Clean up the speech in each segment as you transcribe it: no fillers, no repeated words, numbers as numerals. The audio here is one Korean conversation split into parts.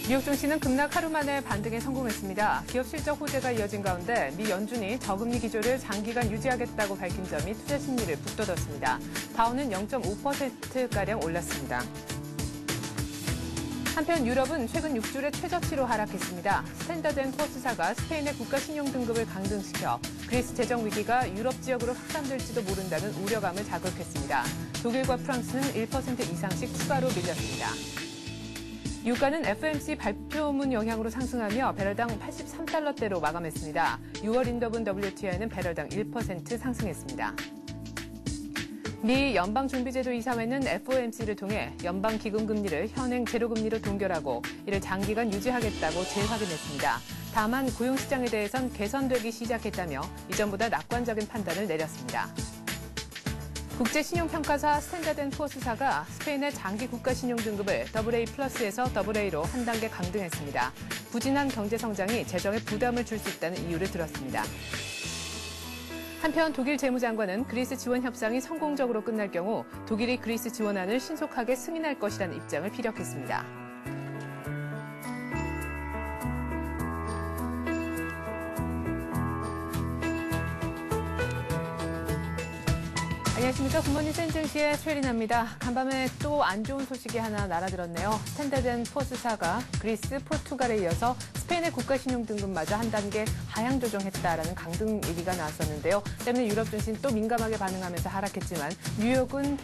뉴욕 증시는 급락 하루 만에 반등에 성공했습니다. 기업 실적 호재가 이어진 가운데 미 연준이 저금리 기조를 장기간 유지하겠다고 밝힌 점이 투자 심리를 북돋웠습니다. 다우는 0.5%가량 올랐습니다. 한편 유럽은 최근 6주의 최저치로 하락했습니다. 스탠더드앤푸어스사가 스페인의 국가 신용 등급을 강등시켜 그리스 재정 위기가 유럽 지역으로 확산될지도 모른다는 우려감을 자극했습니다. 독일과 프랑스는 1% 이상씩 추가로 밀렸습니다. 유가는 FOMC 발표문 영향으로 상승하며 배럴당 83달러대로 마감했습니다. 6월 인더분 WTI는 배럴당 1% 상승했습니다. 미 연방준비제도 이사회는 FOMC를 통해 연방기금금리를 현행 제로금리로 동결하고 이를 장기간 유지하겠다고 재확인했습니다. 다만 고용시장에 대해선 개선되기 시작했다며 이전보다 낙관적인 판단을 내렸습니다. 국제신용평가사 스탠더드앤푸어스사가 스페인의 장기 국가신용등급을 AA+에서 AA로 한 단계 강등했습니다. 부진한 경제성장이 재정에 부담을 줄 수 있다는 이유를 들었습니다. 한편 독일 재무장관은 그리스 지원 협상이 성공적으로 끝날 경우 독일이 그리스 지원안을 신속하게 승인할 것이라는 입장을 피력했습니다. 안녕하십니까. 굿모닝 센증시의 최리나입니다. 간밤에 또 안 좋은 소식이 하나 날아들었네요. 스탠더드앤푸어스사가 그리스, 포르투갈에 이어서 스페인의 국가신용등급마저 한 단계 하향 조정했다라는 강등 얘기가 나왔었는데요. 때문에 유럽 증시는 또 민감하게 반응하면서 하락했지만 뉴욕은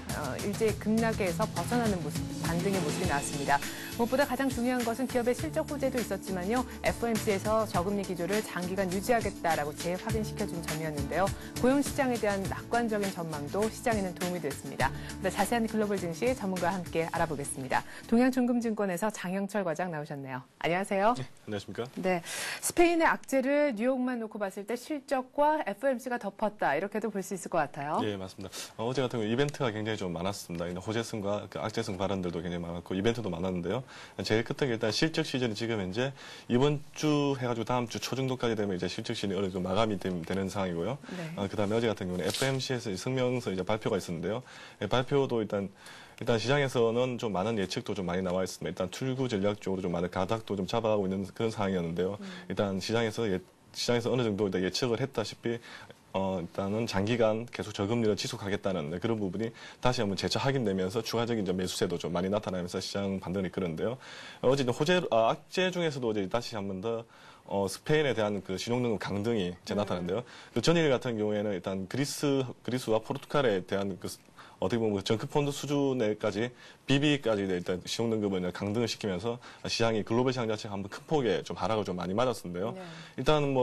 일제 급락에서 벗어나는 모습, 반등의 모습이 나왔습니다. 무엇보다 가장 중요한 것은 기업의 실적 호재도 있었지만요. FOMC에서 저금리 기조를 장기간 유지하겠다라고 재확인시켜준 점이었는데요. 고용시장에 대한 낙관적인 전망도 시장에는 도움이 됐습니다. 자세한 글로벌 증시 전문가와 함께 알아보겠습니다. 동양증금증권에서 장영철 과장 나오셨네요. 안녕하세요. 네, 안녕하십니까? 네, 스페인의 악재를 뉴욕만 놓고 봤을 때 실적과 FOMC가 덮었다 이렇게도 볼 수 있을 것 같아요. 네, 맞습니다. 어제 같은 경우 이벤트가 굉장히 좀 많았습니다. 호재성과 그 악재성 발언들도 굉장히 많았고 이벤트도 많았는데요. 제일 끝에 일단 실적 시즌이 지금 현재 이번 주 해가지고 다음 주 초 정도까지 되면 이제 실적 시즌이 어느 정도 마감이 되는 상황이고요. 네. 그다음에 어제 같은 경우는 FOMC에서 성명서 이제 발표가 있었는데요. 발표도 일단 시장에서는 좀 많은 예측도 좀 많이 나와 있습니다. 일단 출구 전략 쪽으로 좀 많은 가닥도 좀 잡아가고 있는 그런 상황이었는데요. 일단 시장에서 어느 정도 일단 예측을 했다시피 일단은 장기간 계속 저금리를 지속하겠다는 그런 부분이 다시 한번 재차 확인되면서 추가적인 매수세도 좀 많이 나타나면서 시장 반등을 이끌었는데요. 어제 악재 중에서도 이제 다시 한번 더 스페인에 대한 그 신용등급 강등이 이제 나타났는데요. 그 전일 같은 경우에는 일단 그리스와 포르투갈에 대한 어떻게 보면 정크펀드 수준에까지 BB까지 일단 신용등급을 강등을 시키면서 시장이 글로벌 시장 자체가 한번 큰 폭의 좀 하락을 좀 많이 맞았었는데요. 네. 일단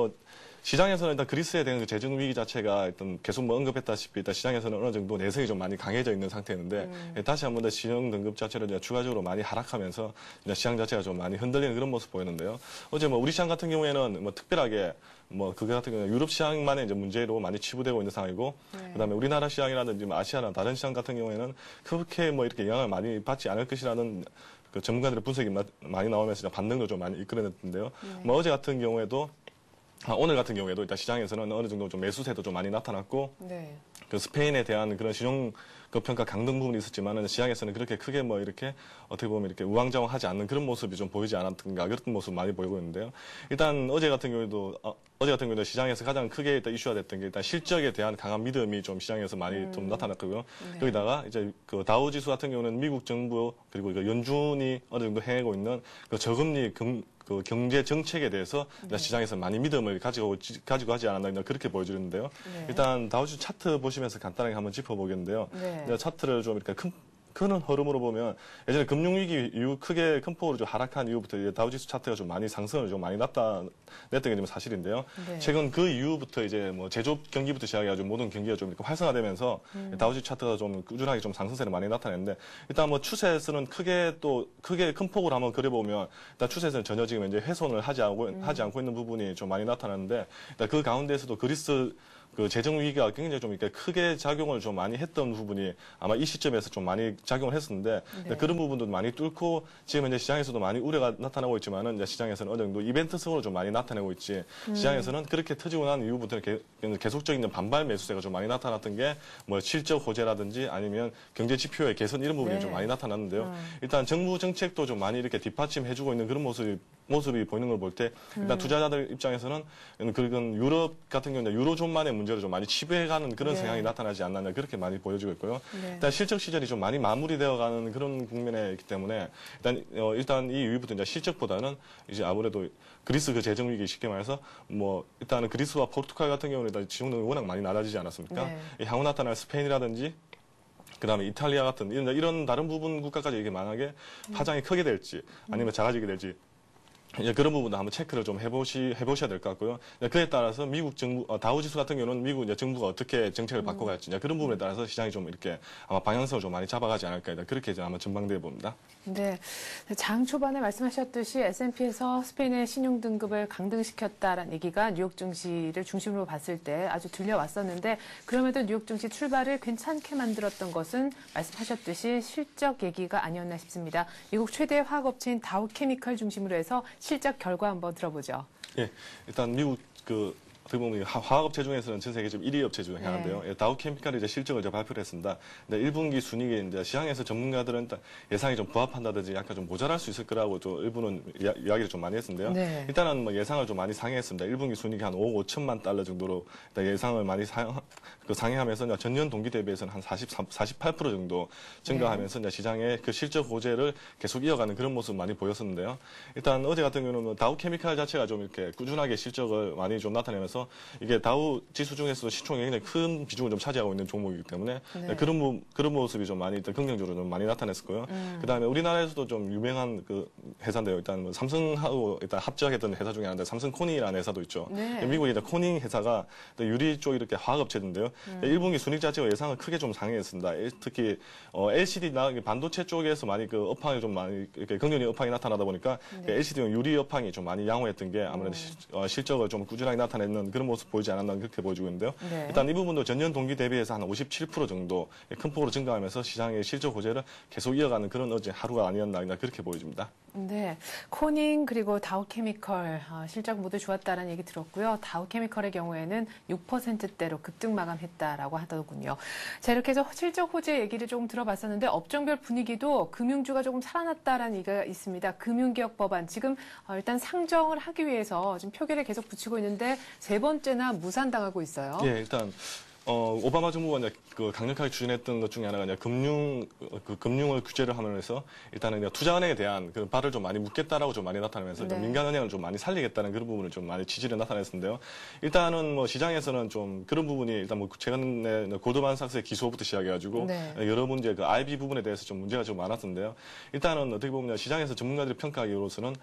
시장에서는 일단 그리스에 대한 그 재정 위기 자체가 일단 계속 언급했다시피 일단 시장에서는 어느 정도 내성이 좀 많이 강해져 있는 상태였는데 다시 한번 더 신용 등급 자체를 이제 추가적으로 많이 하락하면서 이제 시장 자체가 좀 많이 흔들리는 그런 모습 보였는데요. 어제 우리 시장 같은 경우에는 특별하게 그거 같은 경우는 유럽 시장만의 이제 문제로 많이 치부되고 있는 상황이고 네. 그다음에 우리나라 시장이라든지 아시아나 다른 시장 같은 경우에는 그렇게 이렇게 영향을 많이 받지 않을 것이라는 그 전문가들의 분석이 많이 나오면서 반등도 좀 많이 이끌어냈는데요. 네. 어제 같은 경우에도 오늘 같은 경우에도 일단 시장에서는 어느 정도 좀 매수세도 좀 많이 나타났고, 네. 그 스페인에 대한 그런 신용 그 평가 강등 부분이 있었지만은 시장에서는 그렇게 크게 이렇게 어떻게 보면 이렇게 우왕좌왕하지 않는 그런 모습이 좀 보이지 않았던가 그런 모습 많이 보이고 있는데요. 일단 어제 같은 경우에도 시장에서 가장 크게 일단 이슈가 됐던 게 일단 실적에 대한 강한 믿음이 좀 시장에서 많이 좀 나타났고요. 네. 여기다가 이제 그 다우 지수 같은 경우는 미국 정부 그리고 그 연준이 어느 정도 행하고 있는 그 저금리 그 경제 정책에 대해서 네. 시장에서 많이 믿음을 가지고 하지 않았나 그렇게 보여지는데요. 네. 일단 다우지수 차트 보시면서 간단하게 한번 짚어보겠는데요. 네. 차트를 좀 이렇게 큰 흐름으로 보면 예전에 금융위기 이후 크게 큰 폭으로 좀 하락한 이후부터 이제 다우지수 차트가 좀 많이 상승을 좀 많이 나타냈던 게 좀 사실인데요. 네. 최근 그 이후부터 이제 제조업 경기부터 시작해가지고 모든 경기가 좀 이렇게 활성화되면서 다우지수 차트가 좀 꾸준하게 좀 상승세를 많이 나타냈는데 일단 추세에서는 크게 큰 폭으로 한번 그려보면 일단 추세에서는 전혀 지금 이제 훼손을 하지 않고 있는 부분이 좀 많이 나타나는데 일단 그 가운데에서도 그 재정 위기가 굉장히 좀 이렇게 크게 작용을 좀 많이 했던 부분이 아마 이 시점에서 좀 많이 작용을 했었는데 네. 그런 부분도 많이 뚫고 지금 이제 시장에서도 많이 우려가 나타나고 있지만은 이제 시장에서는 어느 정도 이벤트성으로 좀 많이 나타내고 있지 시장에서는 그렇게 터지고 난 이후부터 계속적인 반발 매수세가 좀 많이 나타났던 게 뭐 실적 호재라든지 아니면 경제 지표의 개선 이런 부분이 네. 좀 많이 나타났는데요. 일단 정부 정책도 좀 많이 이렇게 뒷받침해주고 있는 그런 모습이 보이는 걸 볼 때 일단 투자자들 입장에서는 그건 유럽 같은 경우는 유로존만의 문제를 좀 많이 치부해가는 그런 네. 성향이 나타나지 않나 그렇게 많이 보여지고 있고요. 네. 일단 실적 시절이 좀 많이 마무리되어가는 그런 국면에 있기 때문에 일단 이 이후부터 이제 실적보다는 이제 아무래도 그리스 그 재정 위기 쉽게 말해서 뭐 일단은 그리스와 포르투갈 같은 경우는 일단 지원금이 워낙 많이 낮아지지 않았습니까? 네. 향후 나타날 스페인이라든지 그다음에 이탈리아 같은 이런 다른 부분 국가까지 이게 만약에 파장이 크게 될지 아니면 작아지게 될지 이제 그런 부분도 한번 체크를 좀 해보셔야 될 것 같고요. 그에 따라서 미국 정부, 다우지수 같은 경우는 미국 이제 정부가 어떻게 정책을 바꿔갈지 이제 그런 부분에 따라서 시장이 좀 이렇게 아마 방향성을 좀 많이 잡아가지 않을까 그렇게 이제 아마 전망돼 봅니다. 네. 장 초반에 말씀하셨듯이 S&P에서 스페인의 신용 등급을 강등시켰다라는 얘기가 뉴욕 증시를 중심으로 봤을 때 아주 들려왔었는데 그럼에도 뉴욕 증시 출발을 괜찮게 만들었던 것은 말씀하셨듯이 실적 얘기가 아니었나 싶습니다. 미국 최대 화학업체인 다우케미칼 중심으로 해서 실적 결과 한번 들어보죠. 예, 일단 미국 어떻게 보면 화학업체 중에서는 전 세계적 1위 업체 중에 하나인데요. 네. 다우케미칼이 이제 실적을 이제 발표를 했습니다. 근데 1분기 순이익이 이제 시장에서 전문가들은 일단 예상이 좀 부합한다든지 약간 좀 모자랄 수 있을 거라고 또 일부는 이야기를 좀 많이 했는데요. 네. 일단은 뭐 예상을 좀 많이 상회했습니다. 1분기 순이익이 한 5억 5천만 달러 정도로 예상을 많이 상회하면서 전년 동기 대비해서는 한 48% 정도 증가하면서 네. 이제 시장의 그 실적 호재를 계속 이어가는 그런 모습 많이 보였었는데요. 일단 어제 같은 경우는 다우케미칼 자체가 좀 이렇게 꾸준하게 실적을 많이 좀 나타내면서 이게 다우 지수 중에서도 시총이 굉장히 큰 비중을 좀 차지하고 있는 종목이기 때문에 네. 그런 모습이 좀 많이 일단 긍정적으로 좀 많이 나타냈었고요. 그다음에 우리나라에서도 좀 유명한 그 회사인데요. 일단 뭐 삼성하고 일단 합작했던 회사 중에 하나인데 삼성코닝이라는 회사도 있죠. 네. 미국의 코닝 회사가 유리 쪽 이렇게 화학업체인데요. 1분기 순익 자체가 예상을 크게 좀 상회했습니다. 특히 LCD나 반도체 쪽에서 많이 그 업황이 좀 많이 이렇게 긍정적인 업황이 나타나다 보니까 네. LCD용 유리 업황이 좀 많이 양호했던 게 아무래도 실적을 좀 꾸준하게 나타내는 그런 모습 보이지 않았나 그렇게 보여지고 있는데요. 네. 일단 이 부분도 전년 동기 대비해서 한 57% 정도 큰 폭으로 증가하면서 시장의 실적 호재를 계속 이어가는 그런 어제 하루가 아니었나 그렇게 보여집니다. 네, 코닝 그리고 다우케미컬 실적 모두 좋았다는 얘기 들었고요. 다우케미컬의 경우에는 6%대로 급등 마감했다라고 하더군요. 자, 이렇게 해서 실적 호재 얘기를 조금 들어봤었는데 업종별 분위기도 금융주가 조금 살아났다라는 얘기가 있습니다. 금융개혁 법안 지금 일단 상정을 하기 위해서 지금 표결에 계속 붙이고 있는데 세 번째나 무산당하고 있어요. 예, 일단 오바마 정부가 이제 강력하게 추진했던 것 중에 하나가 이제 금융을 규제를 하면서 일단은 이제 투자은행에 대한 그 발을 좀 많이 묶겠다라고 좀 많이 나타나면서 네. 민간은행을 좀 많이 살리겠다는 그런 부분을 좀 많이 지지를 나타냈었는데요. 일단은 뭐 시장에서는 좀 그런 부분이 일단 뭐 최근에 골드만삭스의 기소부터 시작해가지고 네. 여러 문제 그 IB 부분에 대해서 좀 문제가 좀 많았는데요. 일단은 어떻게 보면 시장에서 전문가들이 평가하기로서는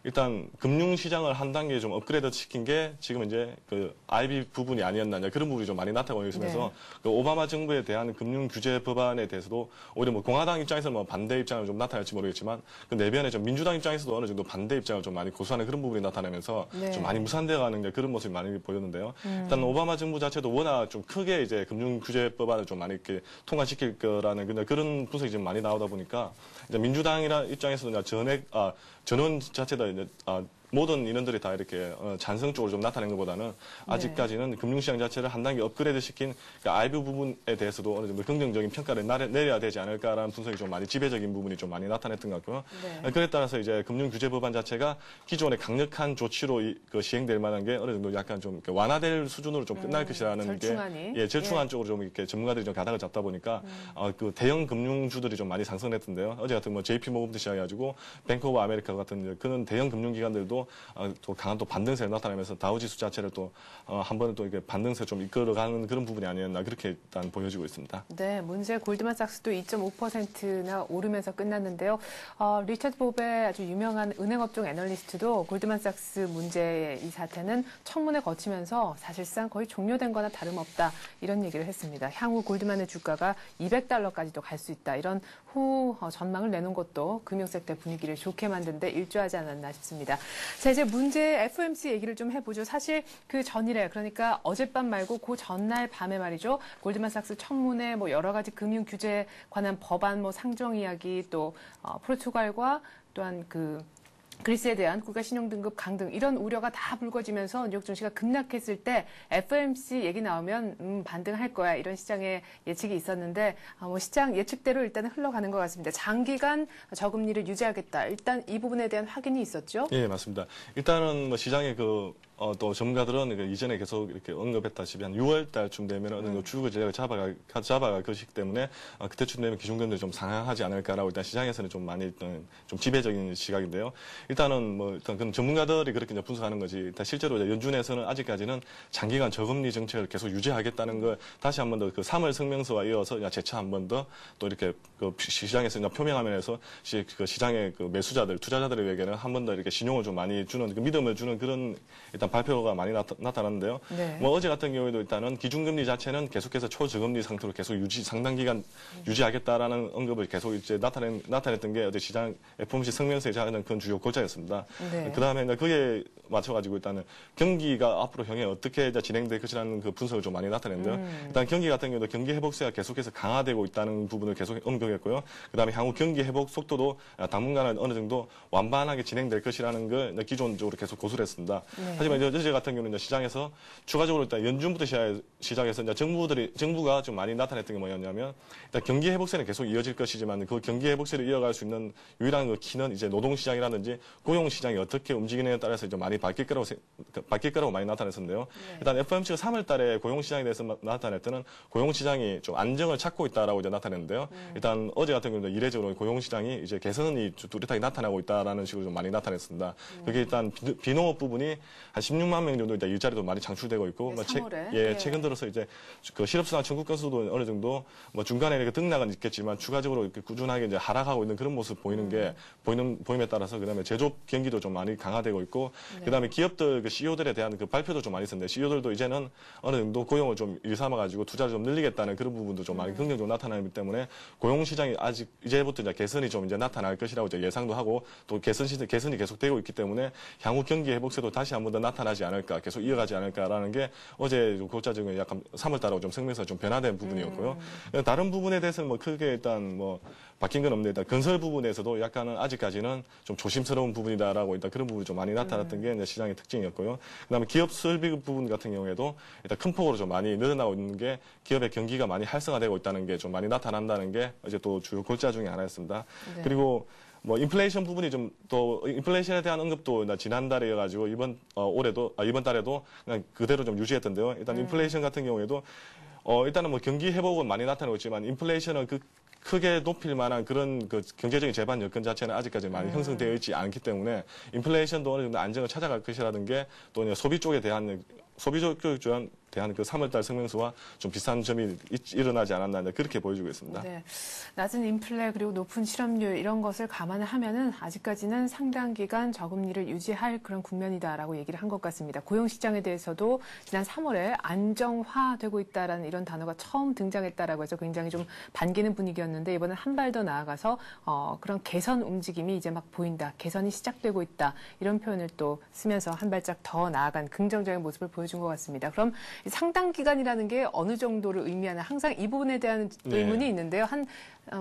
일단 금융시장을 한 단계 좀 업그레이드 시킨 게 지금 이제 그 IB 부분이 아니었나 그런 부분이 좀 많이 나타나고 있으면서 네. 그 오바마 정부에 대한 금융 규제 법안에 대해서도 오히려 뭐 공화당 입장에서는 뭐 반대 입장을 좀 나타낼지 모르겠지만 그 내변에 좀 민주당 입장에서도 어느 정도 반대 입장을 좀 많이 고수하는 그런 부분이 나타나면서 네. 좀 많이 무산되어가는 그런 모습이 많이 보였는데요. 일단 오바마 정부 자체도 워낙 좀 크게 이제 금융 규제 법안을 좀 많이 이렇게 통과시킬 거라는 그런 분석이 좀 많이 나오다 보니까 이제 민주당이라 입장에서는 전원 자체다 이제 모든 인원들이 다 이렇게 찬성적으로 좀 나타낸 것보다는 아직까지는 네. 금융시장 자체를 한 단계 업그레이드 시킨 IB 부분에 대해서도 어느 정도 긍정적인 평가를 내려야 되지 않을까라는 분석이 좀 많이 지배적인 부분이 좀 많이 나타냈던 것 같고요. 네. 그에 따라서 이제 금융규제 법안 자체가 기존의 강력한 조치로 시행될 만한 게 어느 정도 약간 좀 완화될 수준으로 좀 끝날 것이라는 게 절충안 쪽으로 좀 이렇게 전문가들이 좀 가닥을 잡다 보니까 그 대형 금융주들이 좀 많이 상승했던데요. 어제 같은 뭐 JP모건부터 시작해가지고 뱅크 오브 아메리카 같은 그런 대형 금융기관들도 또 강한 또 반등세를 나타내면서 다우지수 자체를 또 한 번은 또 이게 반등세 좀 이끌어가는 그런 부분이 아니었나 그렇게 일단 보여지고 있습니다. 네, 문제 골드만삭스도 2.5%나 오르면서 끝났는데요. 리처드 봅의 아주 유명한 은행업종 애널리스트도 골드만삭스 문제의 이 사태는 청문회 거치면서 사실상 거의 종료된 거나 다름없다 이런 얘기를 했습니다. 향후 골드만의 주가가 $200까지도 갈 수 있다 이런 후 전망을 내놓은 것도 금융섹터 분위기를 좋게 만드는 데 일조하지 않았나 싶습니다. 자, 이제 문제 FOMC 얘기를 좀 해보죠. 사실 그 전일에, 그러니까 어젯밤 말고 그 전날 밤에 말이죠. 골드만삭스 청문회, 뭐 여러 가지 금융 규제에 관한 법안, 뭐 상정 이야기, 또 포르투갈과 또한 그리스에 대한 국가 신용 등급 강등 이런 우려가 다 불거지면서 뉴욕 증시가 급락했을 때 FOMC 얘기 나오면 반등할 거야 이런 시장의 예측이 있었는데 뭐 시장 예측대로 일단은 흘러가는 것 같습니다. 장기간 저금리를 유지하겠다. 일단 이 부분에 대한 확인이 있었죠? 예, 맞습니다. 일단은 뭐 시장의 또 전문가들은 이전에 계속 이렇게 언급했다시피 한 6월 달쯤 되면 어느 정도 주거 전략을 잡아갈 것이기 때문에 그때쯤 되면 기준금리 좀 상향하지 않을까라고 일단 시장에서는 좀 많이 좀 지배적인 시각인데요. 일단은 뭐 일단 그 전문가들이 그렇게 이제 분석하는 거지. 일단 실제로 이제 연준에서는 아직까지는 장기간 저금리 정책을 계속 유지하겠다는 걸 다시 한 번 더 그 3월 성명서와 이어서 재차 한 번 더 또 이렇게 시장에서 표명하면서 시장의 매수자들, 투자자들에게는 한 번 더 이렇게 신용을 좀 많이 주는 믿음을 주는 그런 일단 발표가 많이 나타났는데요. 네. 뭐 어제 같은 경우에도 일단은 기준금리 자체는 계속해서 초저금리 상태로 계속 상당 기간 유지하겠다라는 언급을 계속 이제 나타냈던 게 어제 시장 FOMC 성명서에 하는 큰 주요 골자였습니다. 네. 그 다음에 그게 맞춰가지고 일단은 경기가 앞으로 향해 어떻게 이제 진행될 것이라는 그 분석을 좀 많이 나타냈는데요. 일단 경기 같은 경우도 경기 회복세가 계속해서 강화되고 있다는 부분을 계속 언급했고요. 그 다음에 향후 경기 회복 속도도 당분간은 어느 정도 완만하게 진행될 것이라는 걸 기존적으로 계속 고수를 했습니다. 네. 하지만 어제 같은 경우는 시장에서 추가적으로 일단 연준부터 시작해서 이제 정부가 좀 많이 나타냈던 게 뭐였냐면 일단 경기 회복세는 계속 이어질 것이지만 그 경기 회복세를 이어갈 수 있는 유일한 그 키는 이제 노동시장이라든지 고용시장이 어떻게 움직이느냐에 따라서 이제 많이 바뀔 거라고 많이 나타냈었는데요. 네. 일단 FOMC가 3월 달에 고용시장에 대해서 나타낼 때는 고용시장이 좀 안정을 찾고 있다라고 이제 나타냈는데요. 일단 어제 같은 경우는 이례적으로 고용시장이 이제 개선이 뚜렷하게 나타나고 있다라는 식으로 좀 많이 나타냈습니다. 그게 일단 비농업 부분이 한 16만 명 정도 일자리도 많이 창출되고 있고, 네, 3월에. 네. 최근 들어서 이제 그 실업수당 청구 건수도 어느 정도 뭐 중간에 이렇게 등락은 있겠지만 추가적으로 이렇게 꾸준하게 이제 하락하고 있는 그런 모습 보이는 게 보임에 따라서 그다음에 제조업 경기도 좀 많이 강화되고 있고, 네. 그다음에 기업들 그 CEO들에 대한 그 발표도 좀 많이 있었는데 CEO들도 이제는 어느 정도 고용을 좀 일삼아가지고 투자를 좀 늘리겠다는 그런 부분도 좀 많이 긍정적으로 나타나기 때문에 고용 시장이 아직 이제부터 이제 개선이 좀 이제 나타날 것이라고 이제 예상도 하고 또 개선이 계속되고 있기 때문에 향후 경기 회복세도 다시 한 번 더 나타나지 않을까, 계속 이어가지 않을까라는 게 어제 골자적인 약간 3월 달하고 좀 성명서 좀 변화된 부분이었고요. 다른 부분에 대해서는 뭐 크게 일단 뭐 바뀐 건 없는데 일단 건설 부분에서도 약간은 아직까지는 좀 조심스러운 부분이다라고 일단 그런 부분이 좀 많이 나타났던 게 이제 시장의 특징이었고요. 그다음에 기업 설비 부분 같은 경우에도 일단 큰 폭으로 좀 많이 늘어나고 있는 게 기업의 경기가 많이 활성화되고 있다는 게 좀 많이 나타난다는 게 이제 또 주요 골자 중에 하나였습니다. 네. 그리고 뭐 인플레이션 부분이 좀 또 인플레이션에 대한 언급도 지난달에여가지고 이번 달에도 그냥 그대로 좀 유지했던데요. 일단 인플레이션 같은 경우에도 일단은 뭐 경기 회복은 많이 나타나고 있지만 인플레이션은 크게 높일 만한 그런 그 경제적인 제반 여건 자체는 아직까지 많이 형성되어 있지 않기 때문에 인플레이션도 어느 정도 안정을 찾아갈 것이라는 게 또 소비 쪽에 대한 그 3월달 성명서와 좀 비슷한 점이 일어나지 않았나 그렇게 보여주고 있습니다. 네. 낮은 인플레 그리고 높은 실업률 이런 것을 감안을 하면은 아직까지는 상당 기간 저금리를 유지할 그런 국면이다라고 얘기를 한 것 같습니다. 고용 시장에 대해서도 지난 3월에 안정화되고 있다라는 이런 단어가 처음 등장했다라고 해서 굉장히 좀 반기는 분위기였는데 이번엔 한 발 더 나아가서 그런 개선 움직임이 이제 막 보인다, 개선이 시작되고 있다 이런 표현을 또 쓰면서 한 발짝 더 나아간 긍정적인 모습을 보여준 것 같습니다. 그럼 상당 기간이라는 게 어느 정도를 의미하나 항상 이 부분에 대한 의문이 있는데요. 한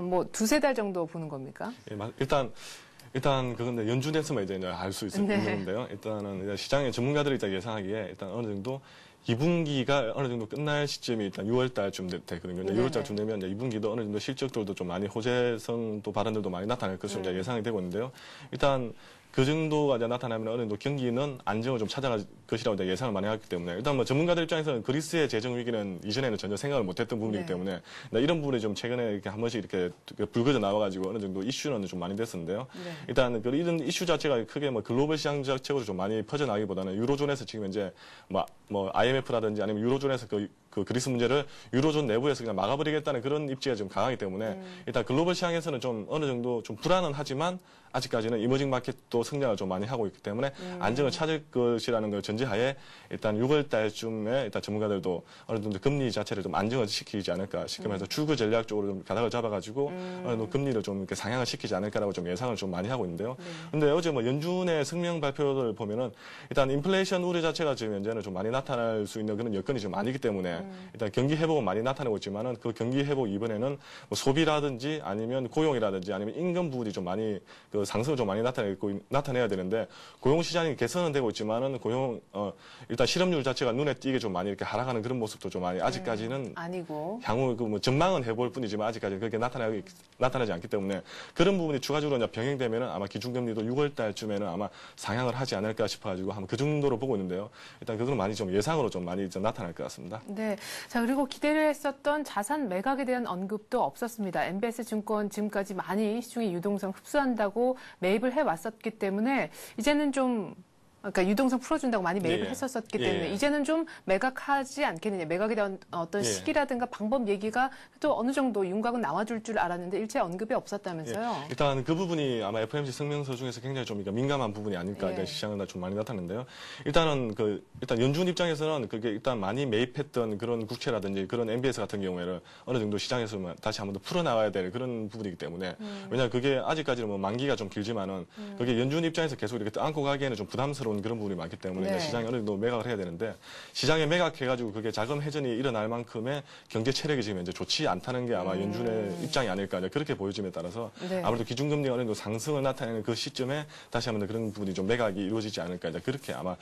뭐 두세 달 정도 보는 겁니까? 예, 일단 그건 연준에서만 이제 알 수 있는데요. 일단은 시장의 전문가들이 예상하기에 일단 어느 정도 2분기가 어느 정도 끝날 시점이 일단 6월 달쯤 되거든요. 6월 달쯤 되면 이제 2분기도 어느 정도 실적들도 좀 많이 호재성 또 발언들도 많이 나타날 것으로 이제 예상이 되고 있는데요. 일단 그 정도가 이제 나타나면 어느 정도 경기는 안정을 좀 찾아갈 것이라고 이제 예상을 많이 하기 때문에 일단 뭐 전문가들 입장에서는 그리스의 재정 위기는 이전에는 전혀 생각을 못했던 부분이기 때문에 이런 부분이 좀 최근에 이렇게 한 번씩 이렇게 불거져 나와가지고 어느 정도 이슈는 좀 많이 됐었는데요. 일단 이런 이슈 자체가 크게 뭐 글로벌 시장 자체로 좀 많이 퍼져나가기보다는 유로존에서 지금 이제 뭐 IMF라든지 아니면 유로존에서 그 그 그리스 문제를 유로존 내부에서 그냥 막아버리겠다는 그런 입지가 좀 강하기 때문에 일단 글로벌 시장에서는 좀 어느 정도 좀 불안은 하지만 아직까지는 이머징 마켓도 성장을 좀 많이 하고 있기 때문에 안정을 찾을 것이라는 걸 전제하에 일단 6월 달쯤에 일단 전문가들도 어느 정도 금리 자체를 좀 안정을 시키지 않을까 싶으면서 출구 전략 쪽으로 좀 가닥을 잡아가지고 어느 정도 금리를 좀 이렇게 상향을 시키지 않을까라고 좀 예상을 좀 많이 하고 있는데요. 근데 어제 뭐 연준의 성명 발표를 보면은 일단 인플레이션 우려 자체가 지금 현재는 좀 많이 나타날 수 있는 그런 여건이 좀 아니기 때문에 일단 경기 회복은 많이 나타나고 있지만은 그 경기 회복 이번에는 뭐 소비라든지 아니면 고용이라든지 아니면 임금 부분이 좀 많이 그 상승을 좀 많이 나타내야 되는데 고용 시장이 개선은 되고 있지만은 일단 실업률 자체가 눈에 띄게 좀 많이 이렇게 하락하는 그런 모습도 좀 많이 아직까지는 아니고 향후 그 뭐 전망은 해볼 뿐이지만 아직까지는 그렇게 나타나지 않기 때문에 그런 부분이 추가적으로 이제 병행되면은 아마 기준금리도 6월 달쯤에는 아마 상향을 하지 않을까 싶어가지고 한번 그 정도로 보고 있는데요. 일단 그거는 많이 좀 예상으로 좀 많이 좀 나타날 것 같습니다. 네. 자, 그리고 기대를 했었던 자산 매각에 대한 언급도 없었습니다. MBS 증권 지금까지 많이 시중의 유동성 흡수한다고 매입을 해왔었기 때문에 이제는 좀 그러니까 유동성 풀어준다고 많이 매입을 했었기 때문에 이제는 좀 매각하지 않겠느냐. 매각에 대한 어떤 시기라든가 방법 얘기가 또 어느 정도 윤곽은 나와줄 줄 알았는데 일체 언급이 없었다면서요. 일단 그 부분이 아마 FOMC 성명서 중에서 굉장히 좀 민감한 부분이 아닐까 시장은 좀 많이 나타났는데요. 일단은 일단 연준 입장에서는 그게 일단 많이 매입했던 그런 국채라든지 그런 MBS 같은 경우에는 어느 정도 시장에서 다시 한번 더 풀어나가야 될 그런 부분이기 때문에 왜냐하면 그게 아직까지는 뭐 만기가 좀 길지만은 그게 연준 입장에서 계속 이렇게 안고 가기에는 좀 부담스러운 그런 부분이 많기 때문에 이제 시장이 어느 정도 매각을 해야 되는데 시장에 매각해가지고 그게 자금 회전이 일어날 만큼의 경제 체력이 지금 이제 좋지 않다는 게 아마 연준의 입장이 아닐까 그렇게 보여짐에 따라서 아무래도 기준금리가 어느 정도 상승을 나타내는 그 시점에 다시 한번 그런 부분이 좀 매각이 이루어지지 않을까 그렇게 아마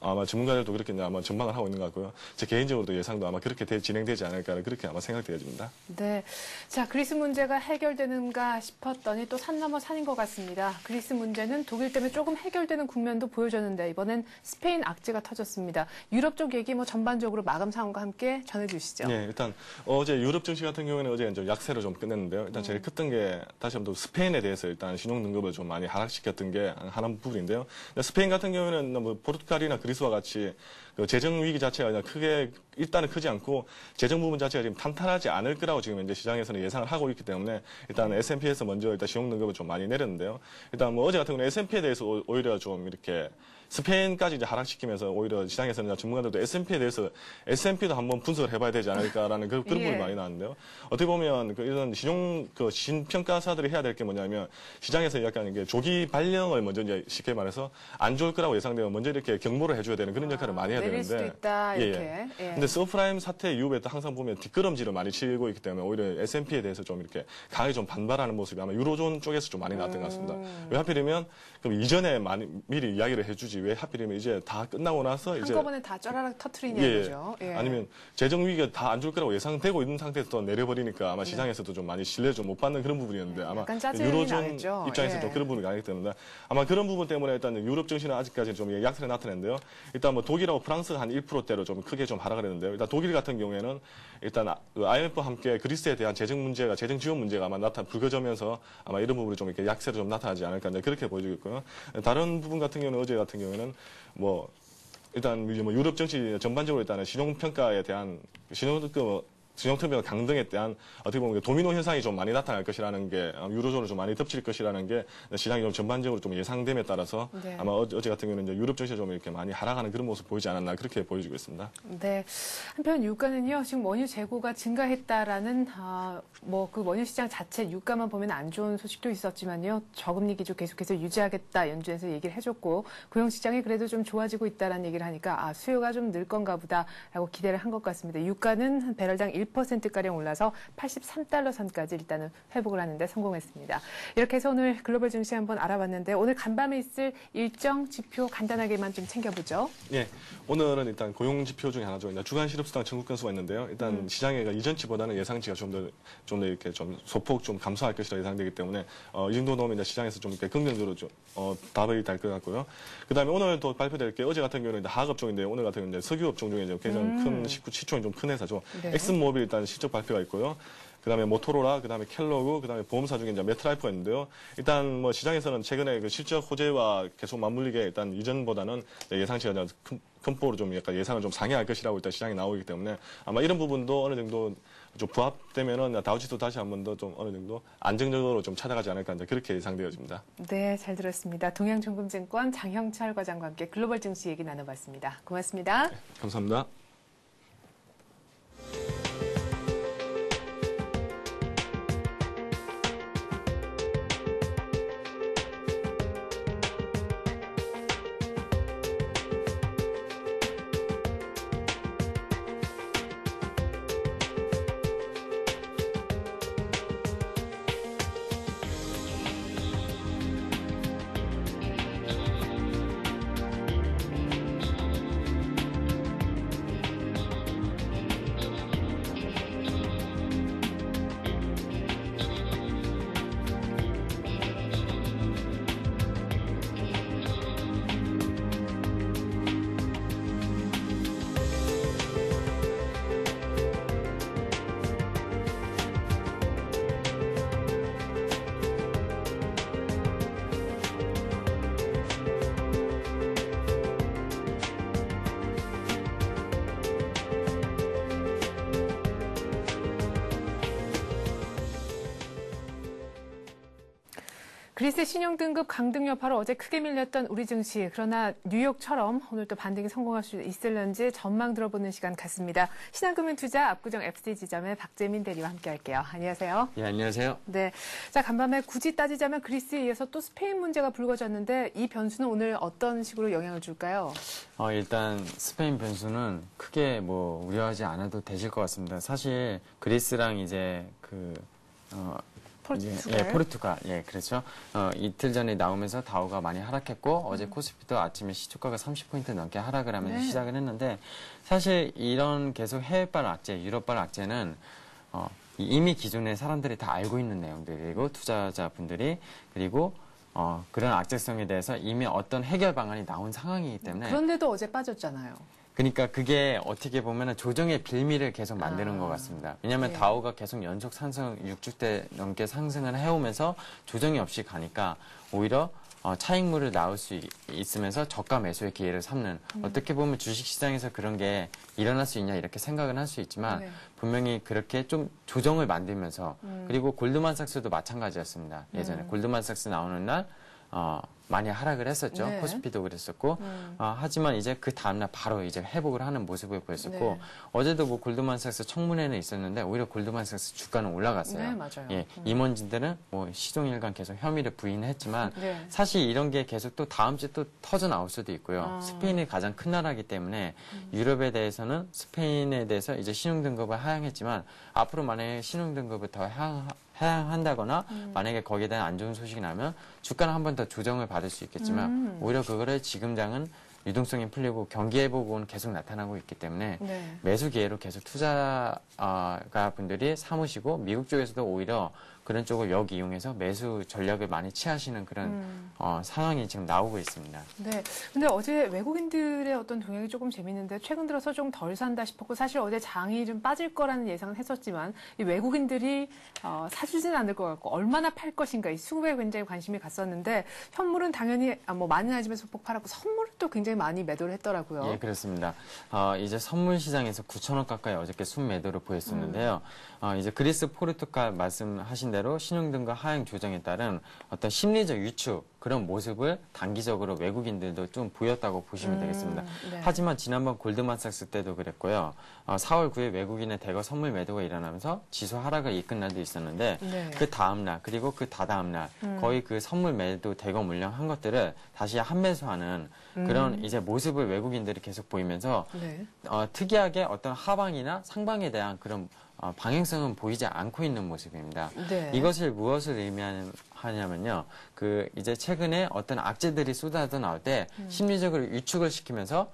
아마 전문가들도 그렇게 아마 전망을 하고 있는 것 같고요. 제 개인적으로도 예상도 아마 그렇게 진행되지 않을까 그렇게 아마 생각되어집니다. 네. 자, 그리스 문제가 해결되는가 싶었더니 또 산 넘어 산인 것 같습니다. 그리스 문제는 독일 때문에 조금 해결되는 국면도 보여줬는데 이번엔 스페인 악재가 터졌습니다. 유럽 쪽 얘기 뭐 전반적으로 마감 상황과 함께 전해주시죠. 네, 일단 어제 유럽 증시 같은 경우에는 어제 이제 약세로 좀 끝냈는데요. 일단 제일 컸던 게 다시 한번 또 스페인에 대해서 일단 신용 등급을 좀 많이 하락시켰던 게 하나 부분인데요. 스페인 같은 경우에는 뭐 포르투갈이나 그리스와 같이 그 재정 위기 자체가 그냥 일단은 크지 않고 재정 부분 자체가 지금 탄탄하지 않을 거라고 지금 현재 시장에서는 예상을 하고 있기 때문에 일단 S&P에서 먼저 일단 신용 등급을 좀 많이 내렸는데요. 일단 뭐 어제 같은 경우는 S&P에 대해서 오히려 좀 이렇게 스페인까지 이제 하락시키면서 오히려 시장에서는 전문가들도 S&P에 대해서 S&P도 한번 분석을 해봐야 되지 않을까라는 그런 부분이 많이 나왔는데요. 어떻게 보면 이런 신평가사들이 해야 될 게 뭐냐면 시장에서 약간 이게 조기 발령을 먼저 이제 쉽게 말해서 안 좋을 거라고 예상되면 먼저 이렇게 경고를 해줘야 되는 그런 역할을 많이 해야 내릴 되는데. 수도 있다 이렇게. 근데 서프라임 사태 이후에 또 항상 보면 뒷걸음질을 많이 치고 있기 때문에 오히려 S&P에 대해서 좀 이렇게 강하게 좀 반발하는 모습이 아마 유로존 쪽에서 좀 많이 나왔던 것 같습니다. 왜 하필이면 그럼 이전에 미리 이야기를 해주지 왜 하필이면 이제 다 끝나고 나서 한꺼번에 다 쪼라락 터트리냐죠. 아니면 재정 위기가 다 안 줄 거라고 예상되고 있는 상태에서 또 내려버리니까 아마 시장에서도 좀 많이 신뢰를 좀 못 받는 그런 부분이었는데 아마 유로존 입장에서 좀 그런 부분이 나기 때문에 아마 그런 부분 때문에 일단 유럽 증시는 아직까지 좀 약세를 나타냈는데요. 일단 뭐 독일하고 프랑스가 한 1%대로 좀 크게 좀 하락을 했는데요. 일단 독일 같은 경우에는 일단 IMF와 함께 그리스에 대한 재정 지원 문제가 아마 불거지면서 아마 이런 부분이 좀 이렇게 약세로 좀 나타나지 않을까 그렇게 보여지고 있고요. 다른 부분 같은 경우는 어제 같은 경우에는 일단 유럽 정치 전반적으로 일단은 신용평가에 대한 신용통화 강등에 대한 어떻게 보면 도미노 현상이 좀 많이 나타날 것이라는 게 유로존을 좀 많이 덮칠 것이라는 게 시장이 좀 전반적으로 좀 예상됨에 따라서 아마 어제 같은 경우는 이제 유럽 증시가 좀 이렇게 많이 하락하는 그런 모습 보이지 않았나 그렇게 보여지고 있습니다. 네. 한편 유가는요 지금 원유 재고가 증가했다라는 그 원유 시장 자체 유가만 보면 안 좋은 소식도 있었지만요 저금리 기조 계속해서 유지하겠다 연준에서 얘기를 해줬고 고용 시장이 그래도 좀 좋아지고 있다라는 얘기를 하니까 수요가 좀 늘 건가 보다라고 기대를 한 것 같습니다. 유가는 한 배럴당 1%가량 올라서 83달러 선까지 일단은 회복을 하는데 성공했습니다. 이렇게 해서 오늘 글로벌 증시 한번 알아봤는데 오늘 간밤에 있을 일정 지표 간단하게만 좀 챙겨보죠. 네, 오늘은 일단 고용 지표 중에 하나죠. 주간 실업수당 청구 건수가 있는데요. 일단 시장에 이전치보다는 예상치가 좀 더 이렇게 좀 소폭 좀 감소할 것이라 예상되기 때문에 이 정도 넣으면 이제 시장에서 좀 이렇게 긍정적으로 좀 답이 될 것 같고요. 그다음에 오늘 또 발표될 게 어제 같은 경우는 하급 쪽인데 오늘 같은 경우는 석유 업종 중에 가장 큰 시총이 좀 큰 회사죠. 엑슨모빌 일단 실적 발표가 있고요. 그다음에 모토로라, 그다음에 켈로그, 그다음에 보험사 중에 이제 메트라이프가 있는데요. 일단 뭐 시장에서는 최근에 그 실적 호재와 계속 맞물리게 일단 이전보다는 예상치가 큰 폭으로 좀 약간 예상을 좀 상회할 것이라고 일단 시장에 나오기 때문에 아마 이런 부분도 어느 정도 좀 부합되면은 다우지도 다시 한 번 더 좀 어느 정도 안정적으로 좀 찾아가지 않을까 이제 그렇게 예상되어집니다. 네, 잘 들었습니다. 동양증권증권 장형철 과장과 함께 글로벌 증시 얘기 나눠봤습니다. 고맙습니다. 네, 감사합니다. 그리스 신용등급 강등 여파로 어제 크게 밀렸던 우리 증시. 그러나 뉴욕처럼 오늘 또 반등이 성공할 수 있을런지 전망 들어보는 시간 갖습니다. 신한금융투자 압구정 FC 지점의 박재민 대리와 함께할게요. 안녕하세요. 예, 안녕하세요. 네, 자 간밤에 굳이 따지자면 그리스에 이어서 또 스페인 문제가 불거졌는데 이 변수는 오늘 어떤 식으로 영향을 줄까요? 일단 스페인 변수는 크게 뭐 우려하지 않아도 되실 것 같습니다. 사실 그리스랑 이제 포르투갈. 예, 그렇죠. 이틀 전에 나오면서 다우가 많이 하락했고, 어제 코스피도 아침에 시초가가 30포인트 넘게 하락을 하면서 시작을 했는데, 사실 이런 계속 해외발 악재, 유럽발 악재는, 이미 기존에 사람들이 다 알고 있는 내용들이고, 투자자분들이, 그리고, 그런 악재성에 대해서 이미 어떤 해결 방안이 나온 상황이기 때문에. 그런데도 어제 빠졌잖아요. 그러니까 그게 어떻게 보면 조정의 빌미를 계속 만드는 것 같습니다. 왜냐하면 다우가 계속 연속 상승 6주대 넘게 상승을 해오면서 조정이 없이 가니까 오히려 차익물을 나올 수 있으면서 저가 매수의 기회를 삼는 어떻게 보면 주식시장에서 그런 게 일어날 수 있냐 이렇게 생각은 할 수 있지만 분명히 그렇게 좀 조정을 만들면서 그리고 골드만삭스도 마찬가지였습니다. 예전에 골드만삭스 나오는 날 많이 하락을 했었죠. 네. 코스피도 그랬었고 하지만 이제 그 다음날 바로 이제 회복을 하는 모습을 보였었고 어제도 뭐 골드만삭스 청문회는 있었는데 오히려 골드만삭스 주가는 올라갔어요. 네, 맞아요. 예, 임원진들은 뭐 시종일관 계속 혐의를 부인했지만 사실 이런 게 계속 또 다음 주에 또 터져 나올 수도 있고요. 스페인이 가장 큰 나라이기 때문에 유럽에 대해서는 스페인에 대해서 이제 신용등급을 하향했지만 앞으로 만약에 신용등급을 더 하향한다거나 만약에 거기에 대한 안 좋은 소식이 나면 주가는 한 번 더 조정을 받을 수 있겠지만 오히려 그거를 지금 장은 유동성이 풀리고 경기 회복은 계속 나타나고 있기 때문에 매수 기회로 계속 투자가 분들이 삼으시고 미국 쪽에서도 오히려 그런 쪽을 역이용해서 매수 전략을 많이 취하시는 그런 상황이 지금 나오고 있습니다. 네. 근데 어제 외국인들의 어떤 동향이 조금 재밌는데 최근 들어서 좀 덜 산다 싶었고 사실 어제 장이 좀 빠질 거라는 예상은 했었지만 이 외국인들이 사주지는 않을 것 같고 얼마나 팔 것인가 이 수급에 굉장히 관심이 갔었는데 현물은 당연히 뭐 많이 나지만 소폭 팔았고 선물은 또 굉장히 많이 매도를 했더라고요. 예, 그렇습니다. 이제 선물 시장에서 9천억 가까이 어저께 순매도를 보였었는데요. 이제 그리스, 포르투갈 말씀하신 대로 신용등급 하향 조정에 따른 어떤 심리적 유축 그런 모습을 단기적으로 외국인들도 좀 보였다고 보시면 되겠습니다. 하지만 지난번 골드만삭스 때도 그랬고요. 4월 9일 외국인의 대거 선물 매도가 일어나면서 지수 하락을 이끈 날도 있었는데 그 다음 날 그리고 그 다다음 날 거의 그 선물 매도 대거 물량 한 것들을 다시 한매수하는 그런 이제 모습을 외국인들이 계속 보이면서 특이하게 어떤 하방이나 상방에 대한 그런 방향성은 보이지 않고 있는 모습입니다. 이것을 무엇을 의미하냐면요. 이제 최근에 어떤 악재들이 쏟아져 나올 때 심리적으로 유축을 시키면서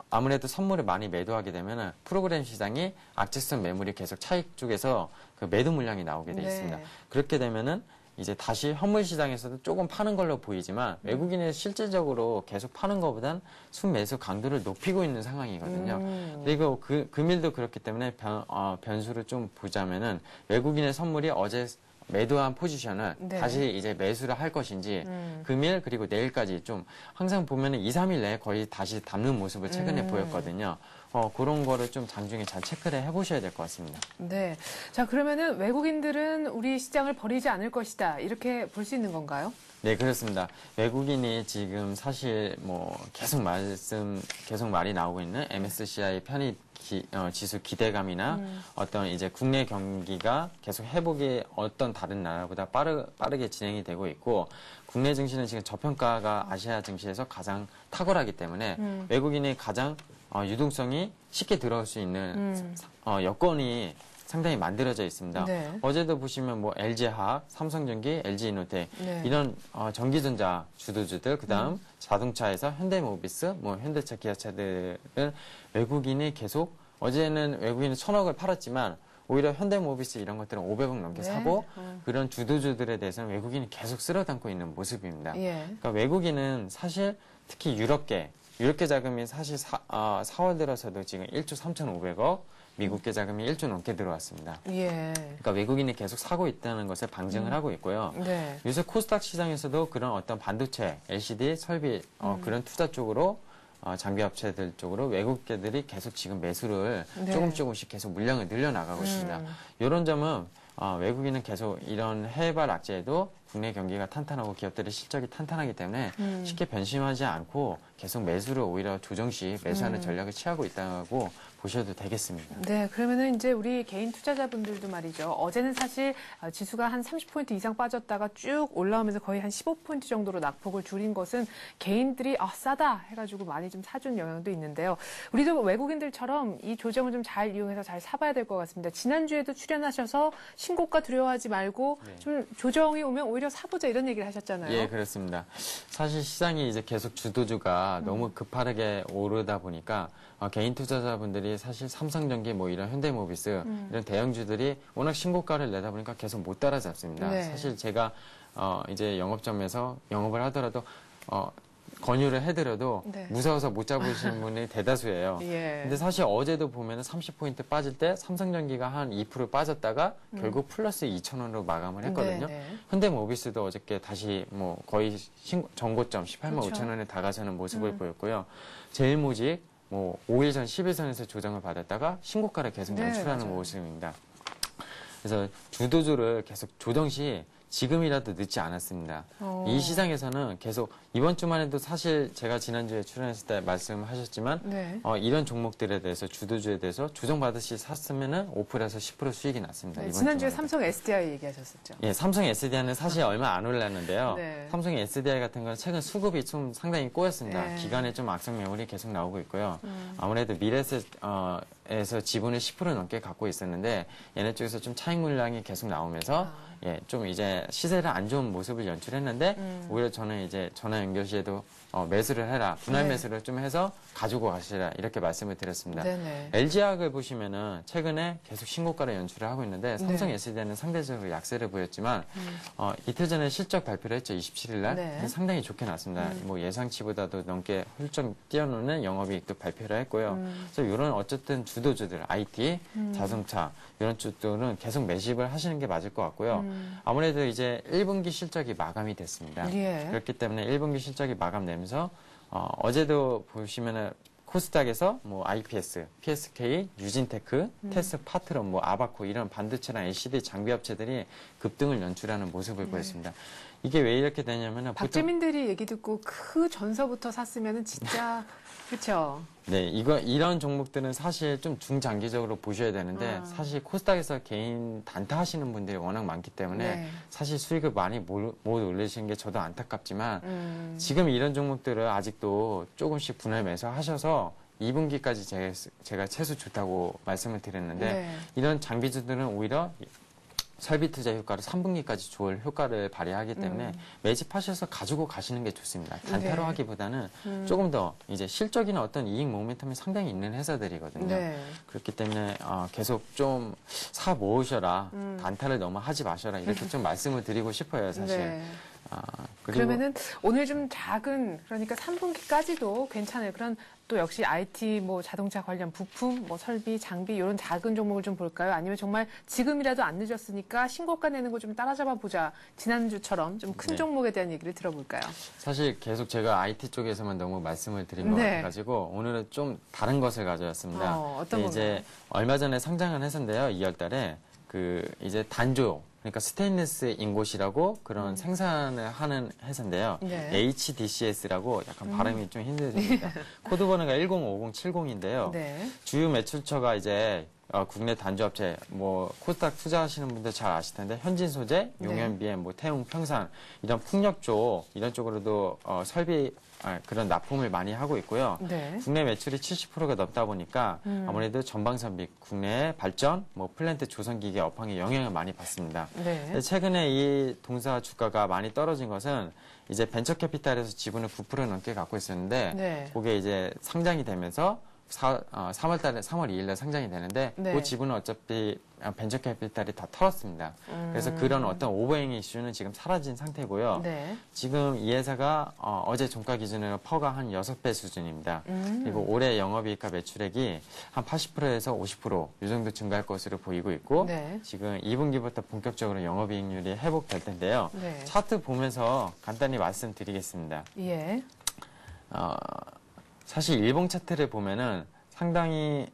아무래도 선물을 많이 매도하게 되면 프로그램 시장이 악재성 매물이 계속 차익 쪽에서 그 매도 물량이 나오게 돼 있습니다. 그렇게 되면은 이제 다시 현물 시장에서도 조금 파는 걸로 보이지만 외국인이 실질적으로 계속 파는 것보단 순매수 강도를 높이고 있는 상황이거든요. 그리고 금일도 그렇기 때문에 변수를 좀 보자면은 외국인의 선물이 어제 매도한 포지션을 네. 다시 이제 매수를 할 것인지 금일 그리고 내일까지 좀 항상 보면은 2, 3일 내에 거의 다시 담는 모습을 최근에 보였거든요. 그런 거를 좀 장중에 잘 체크를 해보셔야 될 것 같습니다. 네. 자, 그러면은 외국인들은 우리 시장을 버리지 않을 것이다. 이렇게 볼 수 있는 건가요? 네, 그렇습니다. 외국인이 지금 사실 뭐 계속 말이 나오고 있는 MSCI 편입 지수 기대감이나 어떤 이제 국내 경기가 계속 회복이 어떤 다른 나라보다 빠르게 진행이 되고 있고 국내 증시는 지금 저평가가 아시아 증시에서 가장 탁월하기 때문에 외국인이 가장 유동성이 쉽게 들어올 수 있는 여건이 상당히 만들어져 있습니다. 네. 어제도 보시면 뭐 LG화학, 삼성전기, LG이노텍 네. 이런 전기전자 주도주들 그다음 자동차에서 현대모비스, 뭐 현대차, 기아차들은 외국인이 계속 어제는 외국인이 1,000억을 팔았지만 오히려 현대모비스 이런 것들은 500억 넘게 네. 사고 그런 주도주들에 대해서는 외국인이 계속 쓸어담고 있는 모습입니다. 예. 그러니까 외국인은 사실 특히 유럽계 자금이 사실 4월 들어서도 지금 1조 3,500억, 미국계 자금이 1조 넘게 들어왔습니다. 예. 그러니까 외국인이 계속 사고 있다는 것을 방증을 하고 있고요. 네. 요새 코스닥 시장에서도 그런 어떤 반도체, LCD, 설비 그런 투자 쪽으로 장비 업체들 쪽으로 외국계들이 계속 지금 매수를 네. 조금씩 계속 물량을 늘려나가고 있습니다. 이런 점은 외국인은 계속 이런 해외발 악재에도 국내 경기가 탄탄하고 기업들의 실적이 탄탄하기 때문에 쉽게 변심하지 않고 계속 매수를 오히려 조정 시 매수하는 전략을 취하고 있다고 보셔도 되겠습니다. 네, 그러면은 이제 우리 개인 투자자분들도 말이죠. 어제는 사실 지수가 한 30포인트 이상 빠졌다가 쭉 올라오면서 거의 한 15포인트 정도로 낙폭을 줄인 것은 개인들이 싸다 해가지고 많이 좀 사준 영향도 있는데요. 우리도 외국인들처럼 이 조정을 좀 잘 이용해서 잘 사봐야 될 것 같습니다. 지난주에도 출연하셔서 신고가 두려워하지 말고 좀 조정이 오면 오히려 사보자 이런 얘기를 하셨잖아요. 예, 그렇습니다. 사실 시장이 이제 계속 주도주가 너무 급하게 오르다 보니까 개인 투자자분들이 사실 삼성전기 뭐 이런 현대모비스 이런 대형주들이 워낙 신고가를 내다 보니까 계속 못 따라잡습니다. 네. 사실 제가 이제 영업점에서 영업을 하더라도 권유를 해드려도 네. 무서워서 못 잡으시는 분이 대다수예요. 예. 근데 사실 어제도 보면은 30포인트 빠질 때 삼성전기가 한 2% 빠졌다가 결국 플러스 2,000원으로 마감을 했거든요. 네, 네. 현대모비스도 어저께 다시 뭐 거의 전고점 18만 그렇죠. 5천원에 다가서는 모습을 보였고요. 제일모직 뭐 5일선, 10일선에서 조정을 받았다가 신고가를 계속 네, 연출하는 맞아요. 모습입니다. 그래서 주도주를 계속 조정 시 지금이라도 늦지 않았습니다. 이 시장에서는 계속 이번 주만 해도 사실 제가 지난주에 출연했을 때 말씀하셨지만 네. 이런 종목들에 대해서 주도주에 대해서 조정받으시 샀으면은 5%에서 10% 수익이 났습니다. 네, 이번 지난주에 주만 해도. 삼성 SDI 얘기하셨었죠. 예, 삼성 SDI는 사실 얼마 안 올랐는데요. 네. 삼성 SDI 같은 건 최근 수급이 좀 상당히 꼬였습니다. 네. 기간에 좀 악성 매물이 계속 나오고 있고요. 아무래도 미래에서 지분을 10% 넘게 갖고 있었는데 얘네 쪽에서 좀 차익 물량이 계속 나오면서 예, 좀 이제 시세를 안 좋은 모습을 연출했는데 오히려 저는 이제 전화 연결 시에도 매수를 해라, 분할 네. 매수를 좀 해서 가지고 가시라 이렇게 말씀을 드렸습니다. 네네. LG화학을 보시면은 최근에 계속 신고가를 연출을 하고 있는데 삼성 네. SDI는 상대적으로 약세를 보였지만 이틀 전에 실적 발표를 했죠. 27일 날. 네. 상당히 좋게 나왔습니다. 뭐 예상치보다도 넘게 훌쩍 뛰어노는 영업이익도 발표를 했고요. 그래서 이런 어쨌든 주도주들, IT, 자동차 이런 쪽들은 계속 매집을 하시는 게 맞을 것 같고요. 아무래도 이제 1분기 실적이 마감이 됐습니다. 예. 그렇기 때문에 1분기 실적이 마감되면서 어제도 보시면은 코스닥에서 뭐 IPS, PSK, 유진테크, 테스 파트론, 뭐 아바코 이런 반도체나 LCD 장비 업체들이 급등을 연출하는 모습을 보였습니다. 이게 왜 이렇게 되냐면은 보통 박재민들이 얘기 듣고 그 전서부터 샀으면은 진짜 그렇죠. 네, 이런 종목들은 사실 좀 중장기적으로 보셔야 되는데 사실 코스닥에서 개인 단타 하시는 분들이 워낙 많기 때문에 네. 사실 수익을 많이 못 올리시는 게 저도 안타깝지만 지금 이런 종목들을 아직도 조금씩 분할 매수하셔서 2분기까지 제가 최소 좋다고 말씀을 드렸는데 네. 이런 장비주들은 오히려 설비 투자 효과를 3분기까지 좋을 효과를 발휘하기 때문에 매집하셔서 가지고 가시는 게 좋습니다. 단타로 네. 하기보다는 조금 더 이제 실적이나 어떤 이익 모멘텀이 상당히 있는 회사들이거든요. 네. 그렇기 때문에 계속 좀 사 모으셔라, 단타를 너무 하지 마셔라 이렇게 좀 말씀을 드리고 싶어요, 사실. 네. 그리고 그러면은 오늘 좀 작은 그러니까 3분기까지도 괜찮아요. 그런 또 역시 IT 뭐 자동차 관련 부품, 뭐 설비, 장비 이런 작은 종목을 좀 볼까요? 아니면 정말 지금이라도 안 늦었으니까 신고가 내는 거 좀 따라잡아 보자. 지난주처럼 좀 큰 네. 종목에 대한 얘기를 들어볼까요? 사실 계속 제가 IT 쪽에서만 너무 말씀을 드린 것 네. 같아가지고 오늘은 좀 다른 것을 가져왔습니다. 어떤 이제 얼마 전에 상장한 회사인데요. 2월달에 그 이제 단조 그러니까 스테인리스 인곳이라고 그런 생산을 하는 회사인데요. 네. HDCS라고 약간 발음이 좀 힘들습니다. 코드 번호가 105070인데요. 네. 주요 매출처가 이제 국내 단조업체 뭐 코스닥 투자하시는 분들 잘 아실 텐데 현진 소재, 용현 BM, 뭐 태웅 평산 이런 풍력 쪽 이런 쪽으로도 설비 그런 납품을 많이 하고 있고요. 네. 국내 매출이 70%가 넘다 보니까 아무래도 전방선비, 국내 발전, 뭐 플랜트 조선기계 업황에 영향을 많이 받습니다. 네. 근데 최근에 이 동사 주가가 많이 떨어진 것은 이제 벤처캐피탈에서 지분을 9% 넘게 갖고 있었는데 네. 그게 이제 상장이 되면서 3월 2일날 상장이 되는데 네. 그 지분은 어차피 벤처캐피탈이 다 털었습니다. 그래서 그런 어떤 오버행 이슈는 지금 사라진 상태고요. 네. 지금 이 회사가 어제 종가 기준으로 퍼가 한 6배 수준입니다. 그리고 올해 영업이익과 매출액이 한 80%에서 50%이 정도 증가할 것으로 보이고 있고 네. 지금 2분기부터 본격적으로 영업이익률이 회복될 텐데요. 네. 차트 보면서 간단히 말씀드리겠습니다. 예. 사실 일봉 차트를 보면은 상당히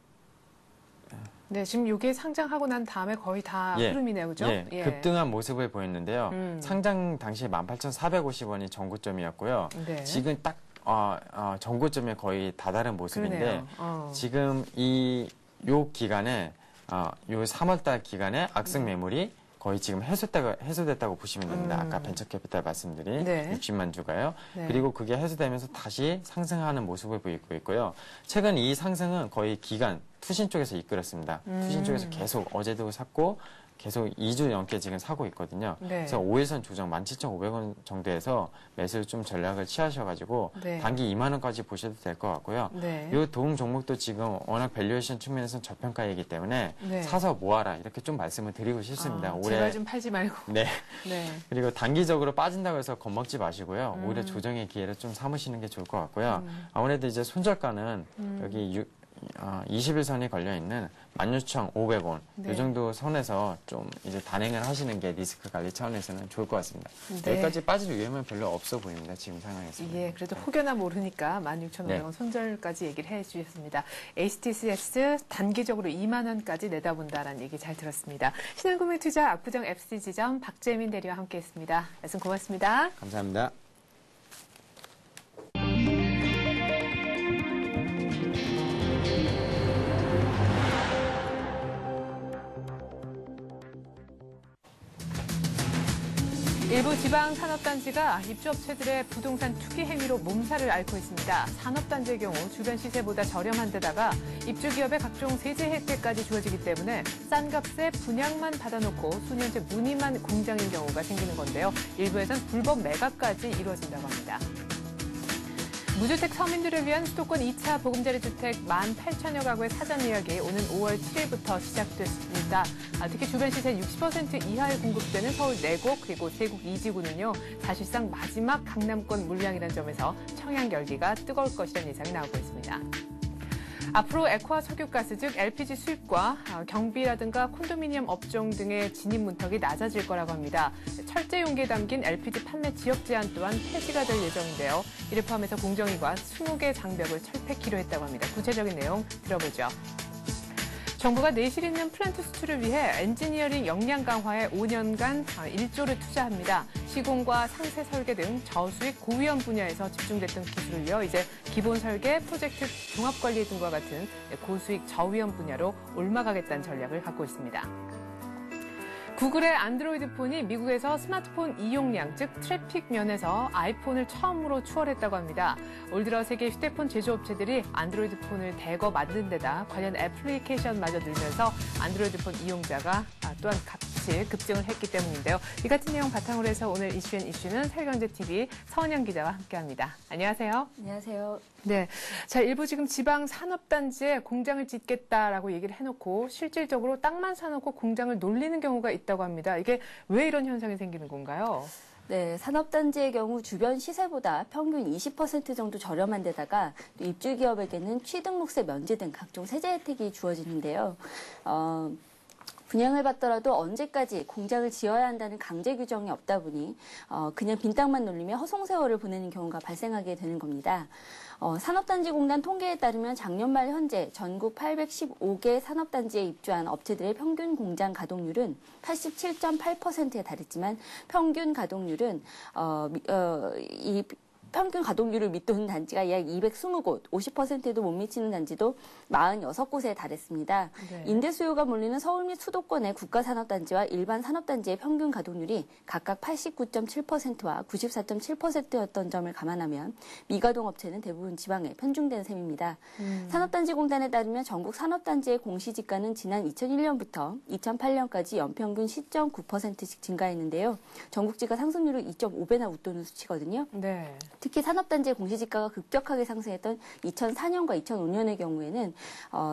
네, 지금 이게 상장하고 난 다음에 거의 다 흐름이네요, 그죠? 예, 급등한 모습을 보였는데요. 상장 당시에 18,450원이 전고점이었고요. 네. 지금 딱 전고점에 거의 다다른 모습인데 그러네요. 지금 요 기간에 요 3월달 기간에 악성 매물이 거의 지금 해소됐다고 보시면 됩니다. 아까 벤처캐피탈 말씀드린 네. 60만 주가요. 네. 그리고 그게 해소되면서 다시 상승하는 모습을 보이고 있고요. 최근 이 상승은 거의 기간 투신 쪽에서 이끌었습니다. 투신 쪽에서 계속 어제도 샀고 계속 2주 넘게 지금 사고 있거든요. 네. 그래서 5일선 조정 17,500원 정도에서 매수를 좀 전략을 취하셔가지고 네. 단기 2만 원까지 보셔도 될 것 같고요. 네. 이 도움 종목도 지금 워낙 밸류에이션 측면에서는 저평가이기 때문에 네. 사서 모아라 이렇게 좀 말씀을 드리고 싶습니다. 제발 좀 팔지 말고. 네. 네. 그리고 단기적으로 빠진다고 해서 겁먹지 마시고요. 오히려 조정의 기회를 좀 삼으시는 게 좋을 것 같고요. 아무래도 이제 손절가는 여기 21선이 걸려있는 16,500원 네. 이 정도 선에서 좀 이제 단행을 하시는 게 리스크 관리 차원에서는 좋을 것 같습니다. 네. 여기까지 빠질 위험은 별로 없어 보입니다. 지금 상황에서는. 예, 그래도 혹여나 모르니까 16,500원 네. 손절까지 얘기를 해 주셨습니다. HTCS 단기적으로 2만 원까지 내다본다라는 얘기 잘 들었습니다. 신한금융투자 압구정 FC지점 박재민 대리와 함께했습니다. 말씀 고맙습니다. 감사합니다. 일부 지방산업단지가 입주업체들의 부동산 투기 행위로 몸살을 앓고 있습니다. 산업단지의 경우 주변 시세보다 저렴한 데다가 입주기업의 각종 세제 혜택까지 주어지기 때문에 싼 값에 분양만 받아놓고 수년째 무늬만 공장인 경우가 생기는 건데요. 일부에선 불법 매각까지 이루어진다고 합니다. 무주택 서민들을 위한 수도권 2차 보금자리 주택 18,000여 가구의 사전 예약이 오는 5월 7일부터 시작됐습니다. 특히 주변 시세 60% 이하에 공급되는 서울 4곳 그리고 세국 2지구는요. 사실상 마지막 강남권 물량이라는 점에서 청약 열기가 뜨거울 것이라는 예상이 나오고 있습니다. 앞으로 액화 석유가스 즉 LPG 수입과 경비라든가 콘도미니엄 업종 등의 진입 문턱이 낮아질 거라고 합니다. 철제 용기에 담긴 LPG 판매 지역 제한 또한 폐지가 될 예정인데요. 이를 포함해서 공정위가 20개 장벽을 철폐키로 했다고 합니다. 구체적인 내용 들어보죠. 정부가 내실 있는 플랜트 수출을 위해 엔지니어링 역량 관화에 5년간 1조를 투자합니다. 시공과 상세 설계 등 저수익 고위험 분야에서 집중됐던 기술을요. 이제 기본 설계, 프로젝트 종합관리 등과 같은 고수익 저위험 분야로 옮아가겠다는 전략을 갖고 있습니다. 구글의 안드로이드 폰이 미국에서 스마트폰 이용량, 즉 트래픽 면에서 아이폰을 처음으로 추월했다고 합니다. 올 들어 세계 휴대폰 제조업체들이 안드로이드 폰을 대거 만든 데다 관련 애플리케이션마저 늘면서 안드로이드 폰 이용자가 또한 값이 다시 급증을 했기 때문인데요. 이 같은 내용 바탕으로 해서 오늘 이슈는 사회경제TV 서은영 기자와 함께합니다. 안녕하세요. 안녕하세요. 네, 자 일부 지금 지방 산업단지에 공장을 짓겠다라고 얘기를 해놓고 실질적으로 땅만 사놓고 공장을 놀리는 경우가 있다고 합니다. 이게 왜 이런 현상이 생기는 건가요? 네, 산업단지의 경우 주변 시세보다 평균 20% 정도 저렴한 데다가 또 입주기업에게는 취등록세 면제 등 각종 세제 혜택이 주어지는데요. 분양을 받더라도 언제까지 공장을 지어야 한다는 강제 규정이 없다 보니 그냥 빈 땅만 놀리며 허송세월을 보내는 경우가 발생하게 되는 겁니다. 산업단지공단 통계에 따르면 작년 말 현재 전국 815개 산업단지에 입주한 업체들의 평균 공장 가동률은 87.8%에 달했지만 평균 가동률은 평균 가동률을 밑도는 단지가 약 220곳, 50%도 못 미치는 단지도 46곳에 달했습니다. 네. 임대 수요가 몰리는 서울 및 수도권의 국가산업단지와 일반 산업단지의 평균 가동률이 각각 89.7%와 94.7%였던 점을 감안하면 미가동 업체는 대부분 지방에 편중된 셈입니다. 산업단지공단에 따르면 전국 산업단지의 공시지가는 지난 2001년부터 2008년까지 연평균 10.9%씩 증가했는데요. 전국지가 상승률을 2.5배나 웃도는 수치거든요. 네. 특히 산업단지의 공시지가가 급격하게 상승했던 2004년과 2005년의 경우에는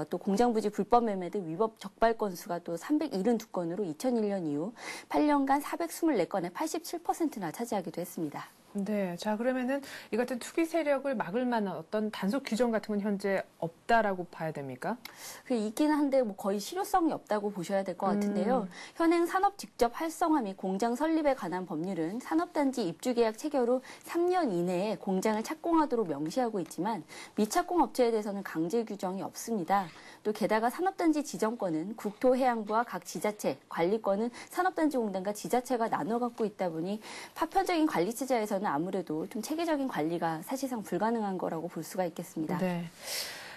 또 공장부지 불법 매매 등 위법 적발 건수가 또 372건으로 2001년 이후 8년간 424건에 87%나 차지하기도 했습니다. 네, 자 그러면은 이 같은 투기 세력을 막을 만한 어떤 단속 규정 같은 건 현재 없다라고 봐야 됩니까? 있기는 한데 뭐 거의 실효성이 없다고 보셔야 될 것 같은데요. 현행 산업 직접 활성화 및 공장 설립에 관한 법률은 산업단지 입주계약 체결 후 3년 이내에 공장을 착공하도록 명시하고 있지만 미착공 업체에 대해서는 강제 규정이 없습니다. 또 게다가 산업단지 지정권은 국토해양부와 각 지자체, 관리권은 산업단지공단과 지자체가 나눠 갖고 있다 보니 파편적인 관리 체제에서는 아무래도 좀 체계적인 관리가 사실상 불가능한 거라고 볼 수가 있겠습니다. 네.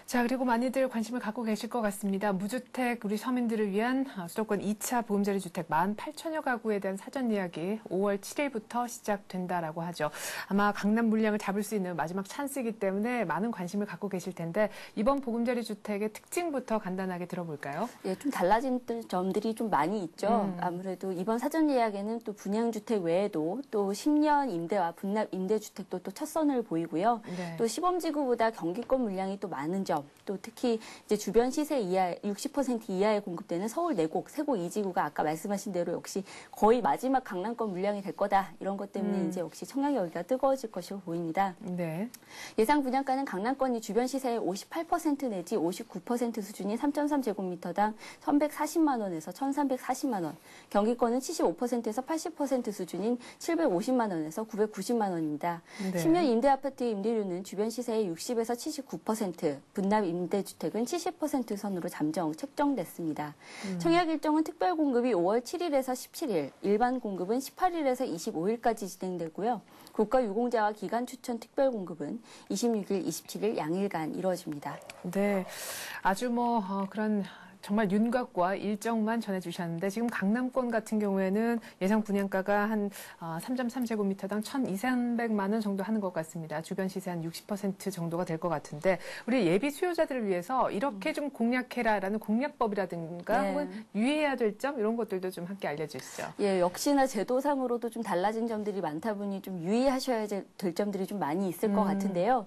자, 그리고 많이들 관심을 갖고 계실 것 같습니다. 무주택 우리 서민들을 위한 수도권 2차 보금자리 주택 18,000여 가구에 대한 사전 예약이 5월 7일부터 시작된다라고 하죠. 아마 강남 물량을 잡을 수 있는 마지막 찬스이기 때문에 많은 관심을 갖고 계실 텐데 이번 보금자리 주택의 특징부터 간단하게 들어볼까요? 예, 좀 달라진 점들이 좀 많이 있죠. 아무래도 이번 사전 예약에는 또 분양주택 외에도 또 10년 임대와 분납 임대주택도 또 첫 선을 보이고요. 네. 또 시범지구보다 경기권 물량이 또 많은 점, 또 특히 이제 주변 시세 이하 60% 이하에 공급되는 서울 내곡, 세곡 2지구가 아까 말씀하신 대로 역시 거의 마지막 강남권 물량이 될 거다. 이런 것 때문에 이제 역시 청약이 여기가 뜨거워질 것으로 보입니다. 네. 예상 분양가는 강남권이 주변 시세의 58% 내지 59% 수준인 3.3제곱미터당 1,140만 원에서 1,340만 원, 경기권은 75%에서 80% 수준인 750만 원에서 990만 원입니다. 네. 10년 임대 아파트의 임대료는 주변 시세의 60에서 79%, 분납 임대주택은 70% 선으로 잠정 책정됐습니다. 청약 일정은 특별 공급이 5월 7일에서 17일, 일반 공급은 18일에서 25일까지 진행되고요. 국가유공자와 기간 추천 특별 공급은 26일, 27일 양일간 이루어집니다. 네. 아주 그런 정말 윤곽과 일정만 전해주셨는데 지금 강남권 같은 경우에는 예상 분양가가 한 3.3제곱미터당 1,200만 원 정도 하는 것 같습니다. 주변 시세 한 60% 정도가 될 것 같은데 우리 예비 수요자들을 위해서 이렇게 좀 공략해라라는 공략법이라든가 네. 혹은 유의해야 될 점 이런 것들도 좀 함께 알려주시죠. 예, 역시나 제도상으로도 좀 달라진 점들이 많다 보니 좀 유의하셔야 될 점들이 좀 많이 있을 것 같은데요.